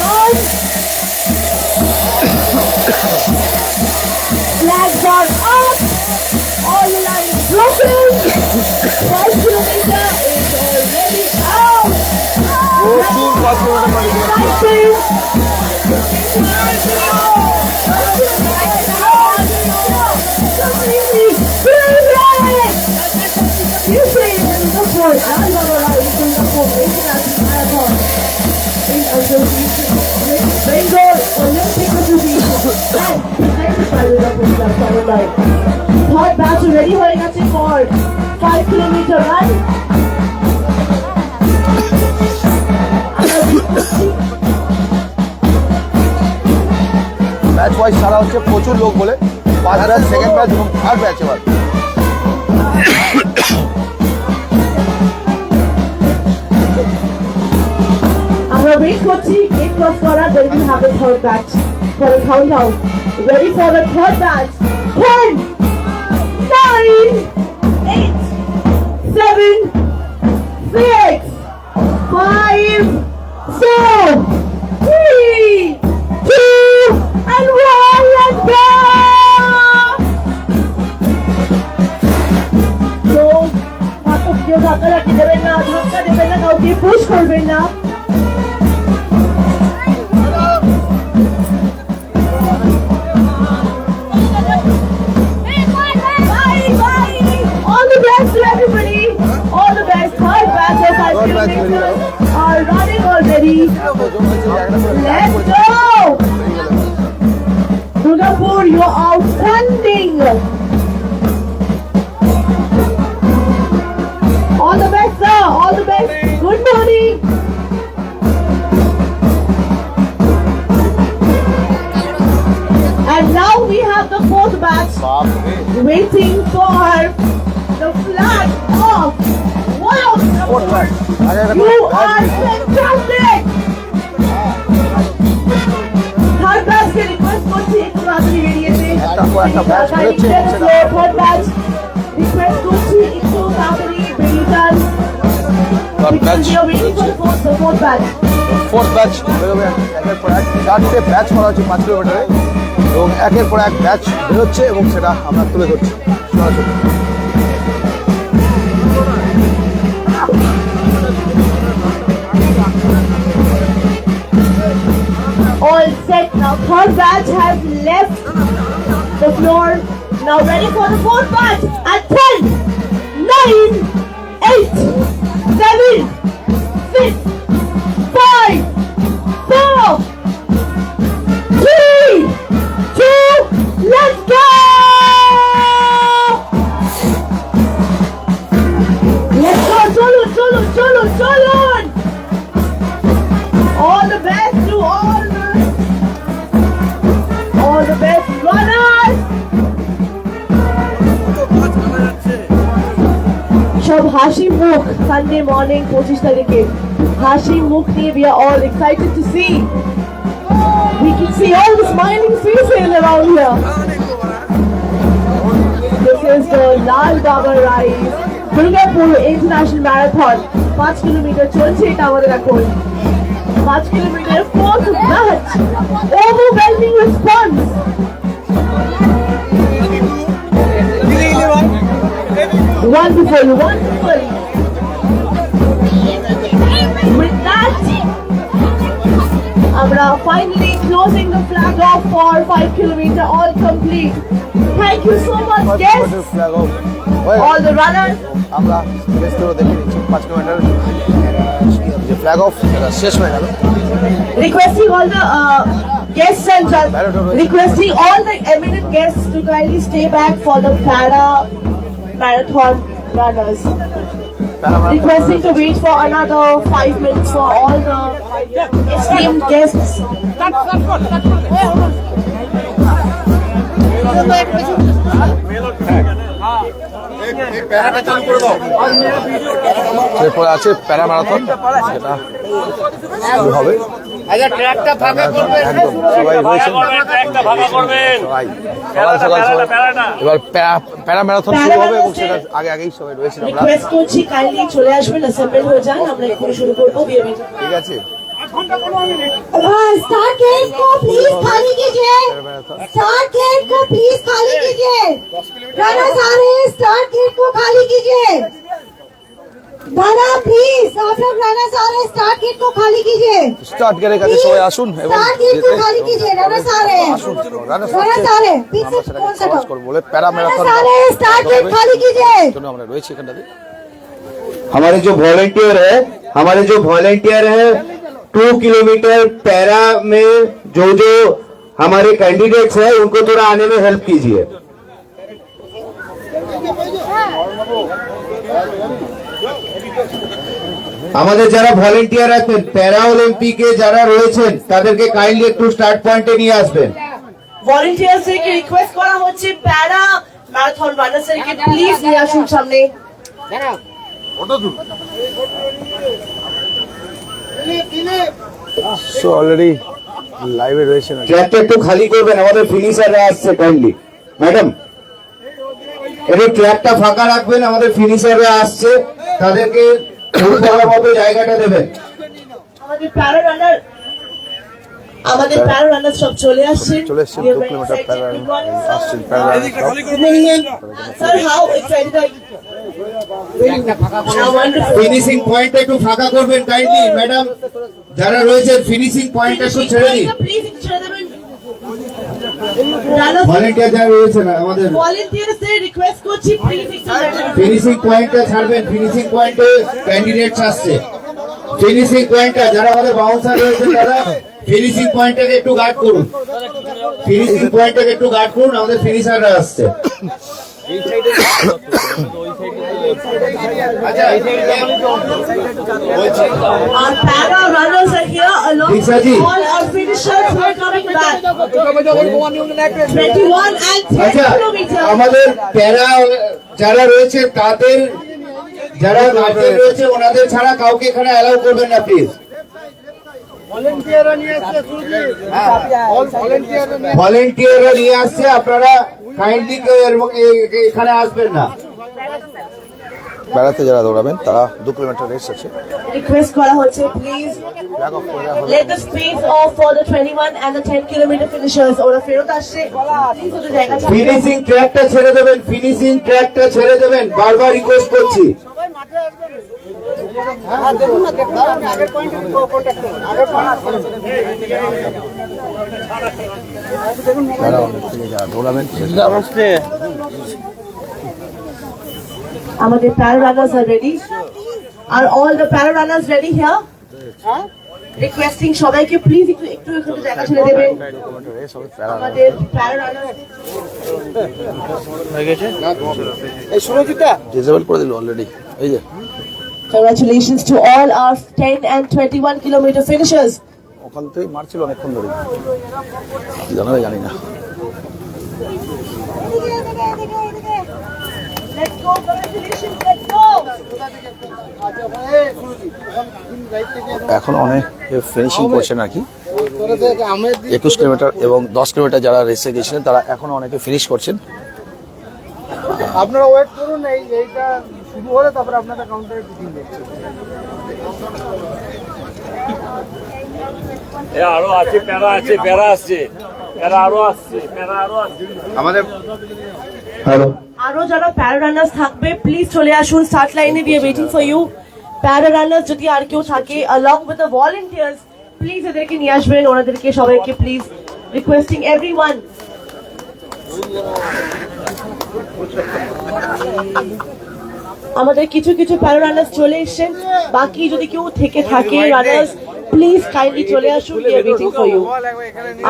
run! Flags are up! All the lines broken! 5 kilometer is already out! প্রচুর 5 kilometre International Durgapur club সমন্বয়। Third batch ready হয়ে গেছে for 5 kilometre run. Batch wise ছাড়া হচ্ছে প্রচুর লোক বলে first batch, second batch এবং থার্ড ব্যাচ এবার। আমরা ওয়েট করছি গেট ক্রস করার, then we have the third batch for the countdown. Ready for the third batch. 10, 9, 8, 7, 6, 5, 4, 3, 2, and 1. Let's go! So, মাত্র কেউ ধাক্কা রাখতে দেবেন না, ধাক্কা দেবেন না, কাউকে পুশ করবেন না। All the best to everybody. All the best. Third batch of 5 kilometers are running already. Let's go. Durgapur, you're outstanding. All the best, sir. All the best. Good morning. And now we have the fourth batch waiting for the flag off. Wow! You are fantastic! Third batch के request করছি একটু তাড়াতাড়ি বেরিয়েছে। Third batch request করছি একটু তাড়াতাড়ি বেরিয়ে যান। Because we are waiting for the fourth batch. Fourth batch বেরোবে একের পর এক, 4টে ব্যাচ করা হচ্ছে 5 কিলোমিটারে এবং একের পর এক ব্যাচ বেরোচ্ছে এবং সেটা আমরা তুলে ধরছি সরাসরি। All set now. Third batch has left the floor. Now ready for the fourth batch at 10, 9, 8, 7, 6, 5, 4, 3, 2, let's go! Let's go, Cholun! All the best to all the best runners! সব হাসি মুখ Sunday morning 25 তারিখে হাসি মুখ নিয়ে we are all excited to see. We can see all the smiling faces around here. This is the Lal Baba Rise Durgapur International Marathon. 5 kilometre চলছে এটা আমাদের এখন। 5 kilometre fourth batch. Overwhelming response. Wonderful. With that, আমরা finally closing the flag off for 5 kilometer all complete. Thank you so much, guests, all the runners. আমরা বেস্টও দেখে নিচ্ছি 5 kilometre যে flag of সেটা শেষ হয়ে গেল। Requesting all the guests and requesting all the eminent guests to kindly stay back for the para marathon runners. Requesting to wait for another 5 minutes for all the esteemed guests. এরপরে আছে প্যারা marathon, সেটা শুরু হবে। একদম সবাই রয়েছেন, সবাই সকাল এবার প্যারা ম্যারাথন শুরু হবে এবং সেটা আগেই সবাই রয়েছেন। আমরা রিকোয়েস্ট করছি কাইন্ডলি চলে আসবেন, অ্যাসেম্বল হয়ে যান, আমরা এখন শুরু করব। ঠিক আছে, स्टार्ट गेट को प्लीज खाली कीजिए। स्टार्ट गेट को प्लीज खाली कीजिए। रनर्स आ रहे हैं, स्टार्ट गेट को खाली कीजिए। दादा प्लीज, आप लोग रनर्स आ रहे हैं, स्टार्ट गेट को खाली कीजिए। স্টার্ট গেটের কাছে সবাই আসুন এবং स्टार्ट गेट को खाली कीजिए। रनर्स आ रहे हैं, আসুন, রানার্স रनर्स आ रहे हैं, पीछे कौन सा সহজ করব বলে প্যারা ম্যারাথন रनर्स आ रहे हैं, स्टार्ट गेट खाली कीजिए। জন্য আমরা রয়েছি এখানটাতে। हमारे जो वॉलेंटियर है 2 किलोमीटर पैरा में जो हमारे कैंडिडेट्स हैं उनको थोड़ा आने में हेल्प कीजिए। আমাদের যারা ভলেন্টিয়ার আছেন প্যারা অলিম্পিকে যারা রয়েছেন তাদেরকে কাইন্ডলি একটু স্টার্ট পয়েন্টে নিয়ে আসবেন। ভলেন্টিয়ার্সদেরকে রিকোয়েস্ট করা হচ্ছে প্যারা ম্যারাথন রানার্সদেরকে প্লিজ নিয়ে আসুন সামনে। সো অলরেডি লাইভে রয়েছে না, ট্র্যাকটা একটু খালি করবেন, আমাদের ফিনিশাররা আসছে কাইন্ডলি। ম্যাডাম একটু ট্র্যাকটা ফাঁকা রাখবেন, আমাদের ফিনিশাররা আসছে, তাদেরকে বলার মতো জায়গাটা দেবেন। আমাদের প্যারা রানার সব চলে আসছেন। চলে এসছেন 2 কিলোমিটার প্যারা আসছেন প্যারা। স্যার হাউ এক্সাইটেড ফিনিশিং পয়েন্টটা একটু ফাঁকা করবেন কাইন্ডলি। ম্যাডাম যারা রয়েছেন ফিনিশিং পয়েন্টটা একটু ছেড়ে দিন। প্লিজ ছেড়ে দেবেন। ভলেন্টিয়ার যারা রয়েছেন আমাদের ভলেন্টিয়ার্সদের রিকোয়েস্ট করছি প্লিজ ফিনিশিং পয়েন্টটা ছাড়বেন। ফিনিশিং পয়েন্টে ক্যান্ডিডেটস আসছে। ফিনিশিং পয়েন্টটা যারা আমাদের বাউন্সার রয়েছে তারা ফিনিশিং পয়েন্টটাকে একটু গার্ড করুন। ফিনিশিং পয়েন্টটাকে একটু গার্ড করুন, আমাদের ফিনিশাররা আসছে। Our para runners are here along with Diksha ji. all our finishers who are coming back. 21 and 10 আচ্ছা kilometers. আমাদের প্যারা যারা রয়েছে তাদের যারা গার্জেন রয়েছে ওনাদের ছাড়া কাউকে এখানে অ্যালাউ করবেন না প্লিজ। ভলেন্টিয়াররা নিয়ে আসছে, আপনারা কাইন্ডলি এখানে আসবেন না। বেড়াতে যারা দৌড়াবেন তারা 2 কিলোমিটার রেস আছে। Request করা হচ্ছে please let the space off for the 21 and the 10 kilometer finishers. ওরা ফেরত আসছে, প্লিজ ওদের জায়গা ছাড়ুন। ফিনিশিং ট্র্যাকটা ছেড়ে দেবেন, ফিনিশিং ট্র্যাকটা ছেড়ে দেবেন, বারবার রিকোয়েস্ট করছি। যারা দৌড়াবেন আমাদের para runners are ready. Are all the para runners ready here? Requesting সবাইকে প্লিজ একটু একটু একটু জায়গা ছেড়ে দেবেন। আমাদের para runners ডিসেবল করে দিল অলরেডি। এই যে congratulations to all our 10 and 21 kilometer finishers. ওখান থেকে মারছিল অনেকক্ষণ ধরে, জানাবে জানি না। Let's go, congratulations, let's go. এখন অনেক ফিনিশিং করছে নাকি। 21 কিলোমিটার এবং 10 কিলোমিটার যারা রেসে গেছিলেন তারা এখনো অনেকে ফিনিশ করছেন। আপনারা ওয়েট করুন, এইটা শুরু হলে তারপরে আপনাদের কাউন্টারে টিকিট দিচ্ছে। আরো আছে, প্যারা আছে, প্যারা আসছে, প্যারা আরো আসছে, প্যারা আরো আসছে। আমাদের হ্যালো আরো যারা প্যারা রানার্স থাকবে প্লিজ চলে আসুন স্টার্ট লাইনে, we are waiting for you. Para runners যদি আর কেউ থাকে along with the volunteers প্লিজ এদেরকে নিয়ে আসবেন, ওনাদেরকে সবাইকে প্লিজ রিকোয়েস্টিং এভরিওয়ান। আমাদের কিছু কিছু প্যারা রানার্স চলে এসেছেন, বাকি যদি কেউ থেকে থাকে রানার্স প্লিজ কাইন্ডলি চলে আসুন, we are waiting for you.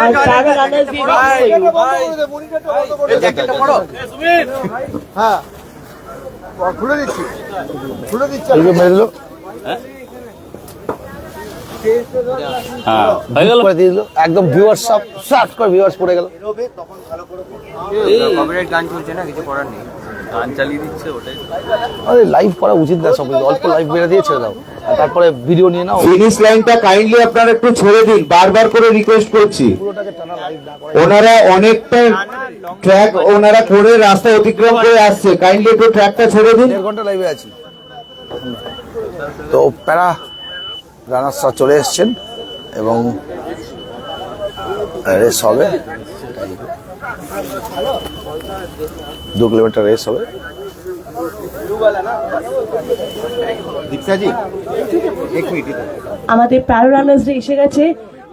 আর para runners we are waiting for you. হ্যাঁ খুলে দিচ্ছি, খুলে দিচ্ছি। মেরে দিল, করে দিয়ে দিল একদম। ভিউয়ার্স সব সার্চ করে ভিউয়ার্স পড়ে গেল। কপিরাইট গান চলছে না, কিছু করার নেই, গান চালিয়ে দিচ্ছে ওটাই। আরে লাইভ করা উচিত না, সব অল্প লাইভ বেড়ে দিয়ে ছেড়ে দাও, আর তারপরে ভিডিও নিয়ে নাও। ফিনিশ লাইনটা কাইন্ডলি আপনারা একটু ছেড়ে দিন, বারবার করে রিকোয়েস্ট করছি। ওনারা অনেকটা ট্র্যাক ওনারা করে রাস্তা অতিক্রম করে আসছে, কাইন্ডলি একটু ট্র্যাকটা ছেড়ে দিন। 1.5 ঘন্টা লাইভে আছি। তো প্যারা রানার্সরা চলে এসছেন এবং রেস হবে, 2 কিলোমিটার রেস হবে। আমাদের প্যারা রানার্সরা এসে গেছে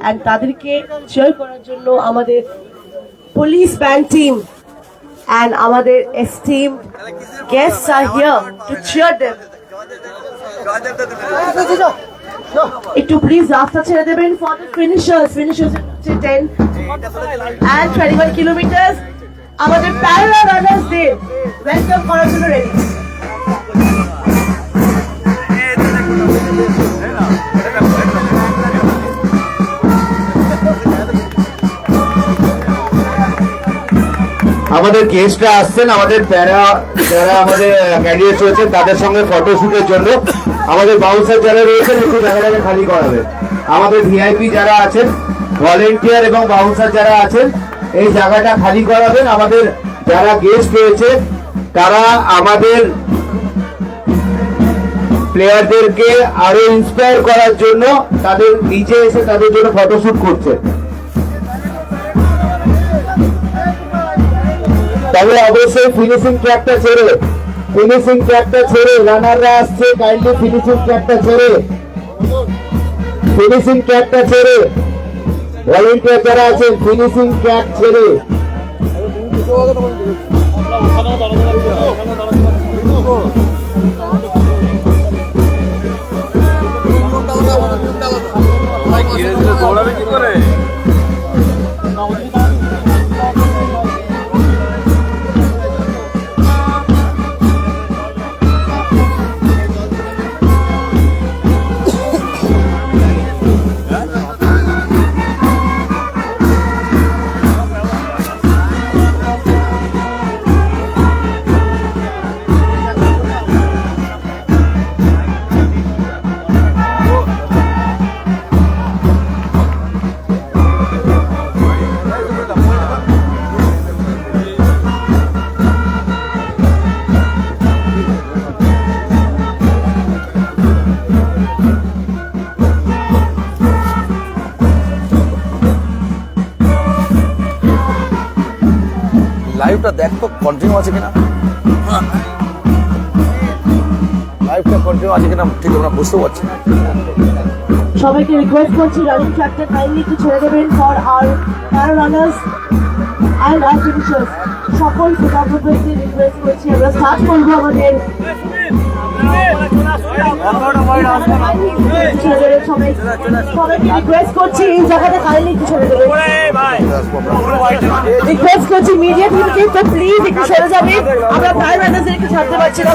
and তাদেরকে চিয়ার করার জন্য আমাদের পুলিশ ব্যান্ড টিম and আমাদের esteemed guests are here to cheer them. একটু প্লিজ রাস্তা ছেড়ে দেবেন ফর দ্য ফিনিশার্স 10 and 21 কিলোমিটার আমাদের প্যারা রানার্সদের ওয়েলকাম করার জন্য রেডি। আমাদের গেস্টরা আসছেন, আমাদের প্যারা যারা আমাদের ক্যান্ডিডেট রয়েছেন তাদের সঙ্গে ফটোশুটের জন্য আমাদের বাউন্সার যারা রয়েছেন একটু জায়গাটাকে খালি করাবে। আমাদের ভিআইপি যারা আছেন, ভলেন্টিয়ার এবং বাউন্সার যারা আছেন এই জায়গাটা খালি করাবেন। আমাদের যারা গেস্ট রয়েছে তারা আমাদের প্লেয়ারদেরকে আরো ইন্সপায়ার করার জন্য তাদের নিচে এসে তাদের জন্য ফটোশুট করছে। তবে অবশ্যই ফিনিশিং ট্র্যাকটা ছেড়ে রানাররা আসছে, কাইন্ডলি ফিনিশিং ট্র্যাকটা ছেড়ে ভলেন্টিয়ার যারা আছেন ফিনিশিং ট্র্যাক ছেড়ে লাইভটা দেখ তো কন্টিনিউ আছে কিনা, লাইভটা কন্টিনিউ আছে কিনা ঠিক আমরা বুঝতে পারছি না। সবাইকে রিকোয়েস্ট করছি রানিং ট্র্যাকটা কাইন্ডলি একটু ছেড়ে দেবেন for R para runners and আর ফিনিশার্স। সকল ফটোগ্রাফারকে রিকোয়েস্ট করছি আমরা স্টার্ট করবো আমাদের সবাইকে রিকোয়েস্ট করছি এই জায়গাটা কাইন্ডলি একটু ছেড়ে দেবেন। রিকোয়েস্ট করছি মিডিয়া টিমকে তো প্লিজ একটু সরে যাবে, আমরা প্যারা রানার্সদেরকে ছাড়তে পারছি না।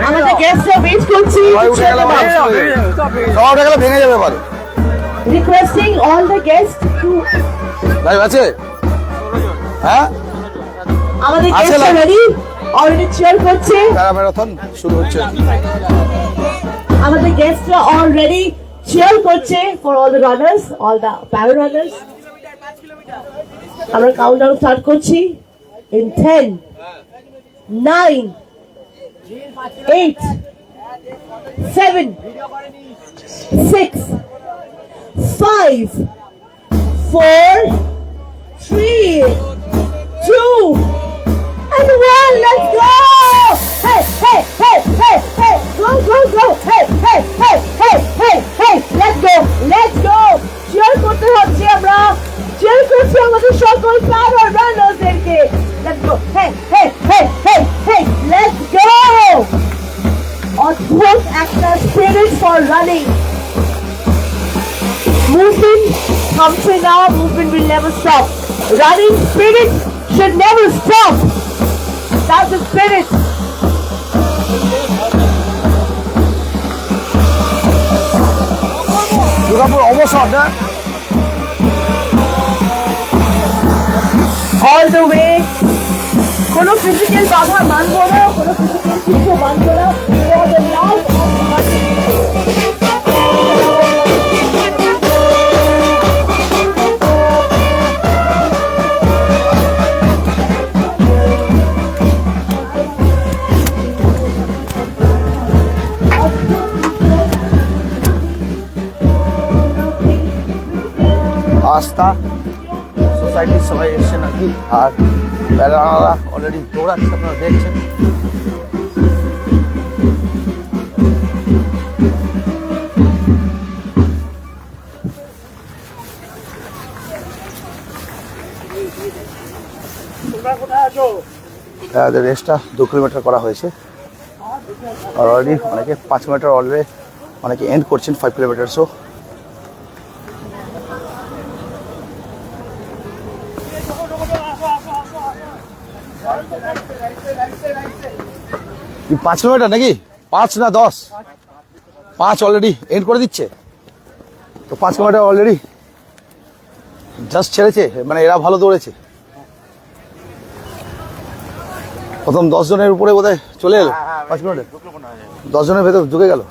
আমাদের গেস্টরা ওয়েট করছি, সব গেলে ভেঙে যাবে পারে। Requesting all the guest two live আছে, হ্যাঁ আমাদের আছে গেস্টরা live। রেডি, অলরেডি চেয়ার করছে, প্যারা ম্যারাথন শুরু হচ্ছে। আমাদের গেস্টরা অলরেডি চেয়ার করছে for all the runners, all the প্যারা রানার্স। আমরা কাউন্টডাউন স্টার্ট করছি in 10 9 8 7 6 5 4 3 2 and 1. Let's go! Hey, hey, hey, hey, hey! Go, go, go! Hey, hey, hey, hey, hey, hey! Let's go! Let's go! Cheer করতে হচ্ছে আমরা, cheer করছি আমাদের সকল প্যারা রানার্সদেরকে। Let's go! Hey, hey, hey, hey, hey! Let's go! অদ্ভুত একটা spirit for running. Movement থামছে না, movement will never stop. Running spirit should never stop. That's the spirit. Durgapur অবসর না All the way. কোনো physical বাধা মানবো না, কোনো physical কিছু মানবো না। For the love of running. আস্থা সোসাইটির সবাই এসছে নাকি, আর প্যারারা অলরেডি দৌড়াচ্ছে আপনারা দেখছেন। রেসটা 2 কিলোমিটার করা হয়েছে, আর অলরেডি অনেকে 5 মিটার অলরেডি অনেকে এন্ড করছেন 5 কিলোমিটারসও। কি 5 কিলোমিটার নাকি? 5 না 10? 5 অলরেডি এন্ড করে দিচ্ছে তো। 5 কিলোমিটার অলরেডি জাস্ট ছেড়েছে, মানে এরা ভালো দৌড়েছে। প্রথম 10 জনের উপরে বোধহয় চলে এলো 5 কিলোমিটার, 10 জনের ভেতর ঢুকে গেল।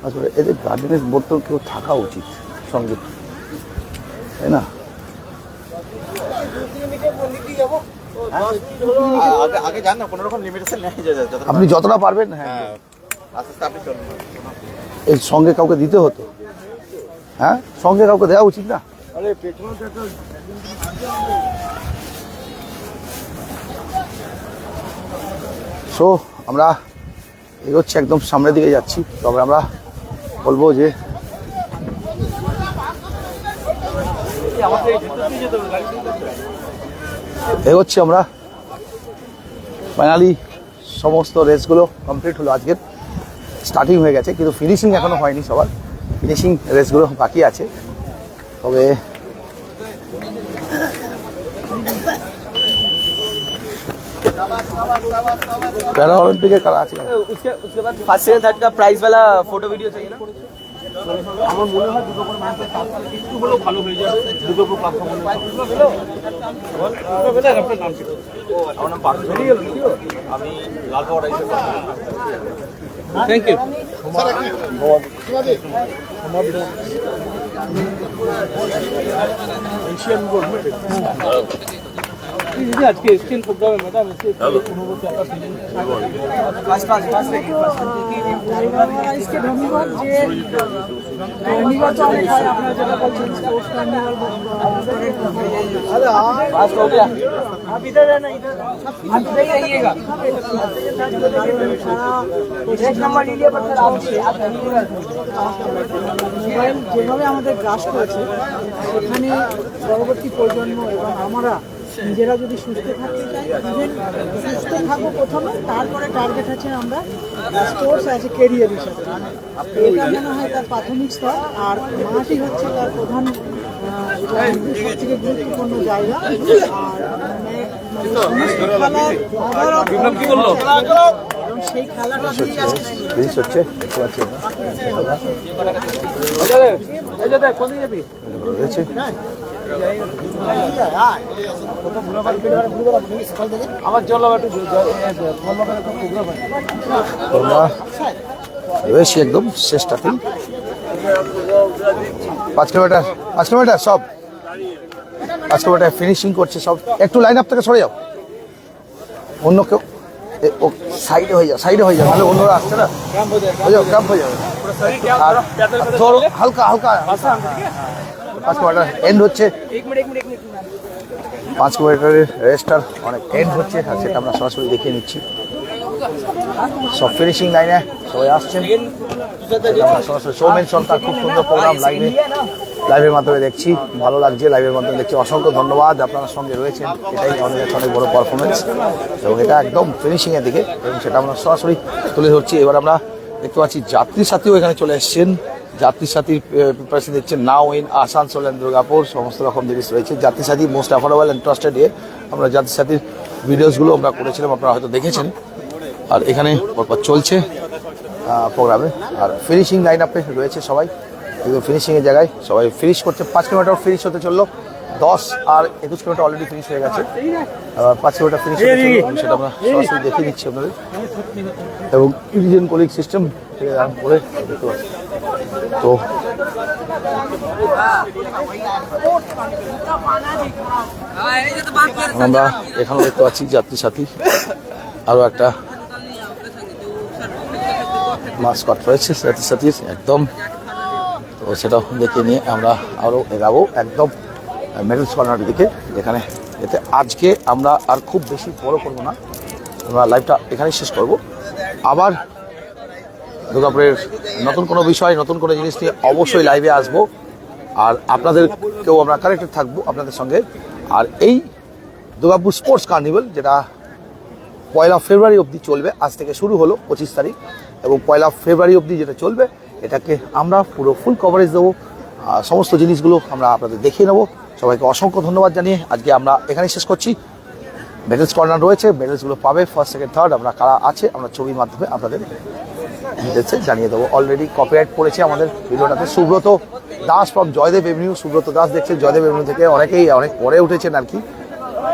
আসলে এদের গার্ডেনের বোর্ড কেউ থাকা উচিত সঙ্গে, তাই না? আপনি যতটা পারবেন, হ্যাঁ এর সঙ্গে কাউকে দিতে হতো, হ্যাঁ সঙ্গে কাউকে দেওয়া উচিত না? সো আমরা এগোচ্ছি, একদম সামনের দিকে যাচ্ছি। তবে আমরা বলবো যে এগোচ্ছি আমরা। ফাইনালি সমস্ত রেসগুলো কমপ্লিট হলো, আজকের স্টার্টিং হয়ে গেছে কিন্তু ফিনিশিং এখনো হয়নি, সবার ফিনিশিং রেসগুলো বাকি আছে। তবে पैरा ओलंपिक करा আছে उसके बाद फर्स्ट सेकंड थर्ड का प्राइस वाला फोटो वीडियो चाहिए ना। আমার মনে হয় দুর্গাপুর মানুষের কাজটা একটু হলেও ভালো হয়ে যাবে। দুর্গাপুর প্ল্যাটফর্মে আপনার নাম কি? আমার নাম পার্থ। আমি লালবাগ রাইসে। Thank you. Asian gold medal আজকে এক্সচেঞ্জ করতে হবে ম্যাডাম। इसके धन्यवाद যে নির্বাচন হয় আপনারা যেটা বলছেন স্পোর্টস কার্নিভাল पास हो गया। आप इधर रहना, इधर आप इधर ही रहिएगा। एक नंबर लीजिए पत्थर आप মোবাইল যেভাবে আমাদের গ্রাস করেছে, সেখানে পরবর্তী প্রজন্ম এবং আমরা নিজেরা যদি সুস্থ থাকতে চাই, ইভেন সুস্থ থাকবো প্রথমে, তারপরে টার্গেট আছে আমরা স্পোর্টস অ্যাজ এ কেরিয়ার হিসাবে। এটা মনে হয় তার প্রাথমিক স্তর, আর মাঠই হচ্ছে তার প্রধান সবথেকে গুরুত্বপূর্ণ জায়গা। আর সেই খেলাটা ফিনিশ হচ্ছে, দেখতে পাচ্ছি রয়েছে। আমার জল রয়েছি একদম শেষটাতেই। 5 কিলোমিটার সব 5 কিলোমিটার ফিনিশিং করছে সব। একটু লাইন আপ থেকে সরে যাও, অন্য কেউ সাইডে হয়ে যাও নাহলে অন্যরা আসছে না, হয়ে যাও, ক্রাম্প হয়ে যাবে। আর ধরো হালকা 5 কিলোমিটার এন্ড হচ্ছে, 5 কিলোমিটারের রেস্টার অনেক এন্ড হচ্ছে, আর সেটা আমরা সরাসরি দেখিয়ে নিচ্ছি। সব ফিনিশিং লাইনে সবাই আসছেন, আমরা সরাসরি সৌমেন সরকার খুব সুন্দর প্রোগ্রাম লাইভের মাধ্যমে দেখছি, ভালো লাগছে লাইভের মাধ্যমে দেখছি। অসংখ্য ধন্যবাদ, আপনারা সঙ্গে রয়েছেন, এটাই অনেক বড় পারফরমেন্স এবং এটা একদম ফিনিশিংয়ের দিকে, এবং সেটা আমরা সরাসরি তুলে ধরছি। এবার আমরা দেখতে পাচ্ছি যাত্রী সাথীও এখানে চলে এসছেন, যাত্রী সাথী প্রিপারেশন দিচ্ছেন নাও ইন আসানসোল অ্যান্ড দুর্গাপুর, সমস্ত রকম জিনিস রয়েছে। যাত্রী সাথী মোস্ট অ্যাফোর্ডেবল অ্যান্ড ট্রাস্টেড ইয়ে, আমরা যাত্রী সাথীর ভিডিওসগুলো আমরা করেছিলাম, আপনারা হয়তো দেখেছেন। আর এখানে পরপর চলছে প্রোগ্রামে, আর ফিনিশিং লাইন আপে রয়েছে সবাই, একদম ফিনিশিংয়ের জায়গায় সবাই ফিনিশ করছে। 5 কিলোমিটার ফিনিশ হতে চললো, 10 আর 21 কিলোমিটার অলরেডি ফিনিশ হয়ে গেছে, আবার 5 কিলোমিটার ফিনিশ হতে চললো, সেটা আমরা সরাসরি দেখিয়ে দিচ্ছি আপনাদের। এবং ইন্ডিয়ান কোলিং সিস্টেম থেকে আরম্ভ করে দেখতে পাচ্ছি। তো আমরা এখানেও দেখতে পাচ্ছি যাত্রী সাথী, আরও একটা মাস্কট রয়েছে যাত্রী সাথীর একদম। তো সেটা দেখে নিয়ে আমরা আরও এগাবো একদম মেডেলস কর্নারের দিকে, যেখানে এতে আজকে আমরা আর খুব বেশি বড় করবো না, আমরা লাইভটা এখানেই শেষ করব। আবার দুর্গাপুরের নতুন কোনো বিষয়, নতুন কোনো জিনিস নিয়ে অবশ্যই লাইভে আসবো, আর আপনাদেরকেও আমরা কানেক্টেড থাকবো আপনাদের সঙ্গে। আর এই দুর্গাপুর স্পোর্টস কার্নিভাল, যেটা 1 ফেব্রুয়ারি অবধি চলবে, আজ থেকে শুরু হলো 25 তারিখ, এবং 1 ফেব্রুয়ারি অবধি যেটা চলবে, এটাকে আমরা পুরো ফুল কভারেজ দেবো, সমস্ত জিনিসগুলো আমরা আপনাদের দেখিয়ে নেবো। সবাইকে অসংখ্য ধন্যবাদ জানিয়ে আজকে আমরা এখানেই শেষ করছি। মেডেলস কর্নার রয়েছে, মেডেলসগুলো পাবে ফার্স্ট সেকেন্ড থার্ড, আমরা কারা আছে আমরা ছবির মাধ্যমে আপনাদের ডিটেলসে জানিয়ে দেবো। অলরেডি কপিরাইট পড়েছে আমাদের ভিডিওটাতে। সুব্রত দাস ফ্রম জয়দেব এভিনিউ, সুব্রত দাস দেখছেন জয়দেব এভিনিউ থেকে, অনেকেই অনেক পরে উঠেছেন আর কি,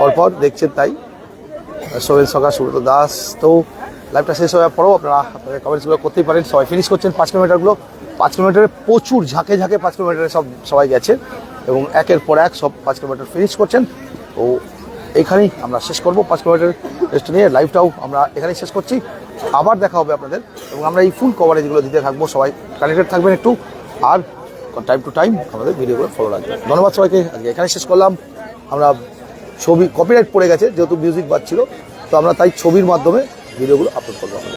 পরপর দেখছেন, তাই সোহেল সরকার, সুব্রত দাস। তো লাইভটা শেষ হওয়ার পরেও আপনারা আপনাদের কমেন্টসগুলো করতেই পারেন। সবাই ফিনিশ করছেন 5 কিলোমিটারগুলো। 5 কিলোমিটারে প্রচুর ঝাঁকে ঝাঁকে 5 কিলোমিটারে সবাই গেছে এবং একের পর এক সব 5 কিলোমিটার ফিনিশ করছেন। তো এইখানেই আমরা শেষ করবো 5 কিলোমিটার রেস্ট নিয়ে লাইভটাও আমরা এখানেই শেষ করছি। আবার দেখা হবে আপনাদের এবং আমরা এই ফুল কভারেজগুলো দিতে থাকবো। সবাই কানেক্টেড থাকবেন একটু, আর টাইম টু টাইম আমাদের ভিডিওগুলো ফলো রাখবেন। ধন্যবাদ সবাইকে, আজকে এখানে শেষ করলাম। আমরা ছবি কপিরাইট পড়ে গেছে যেহেতু মিউজিক বাজছিল, তো আমরা তাই ছবির মাধ্যমে ভিডিওগুলো আপলোড করবো।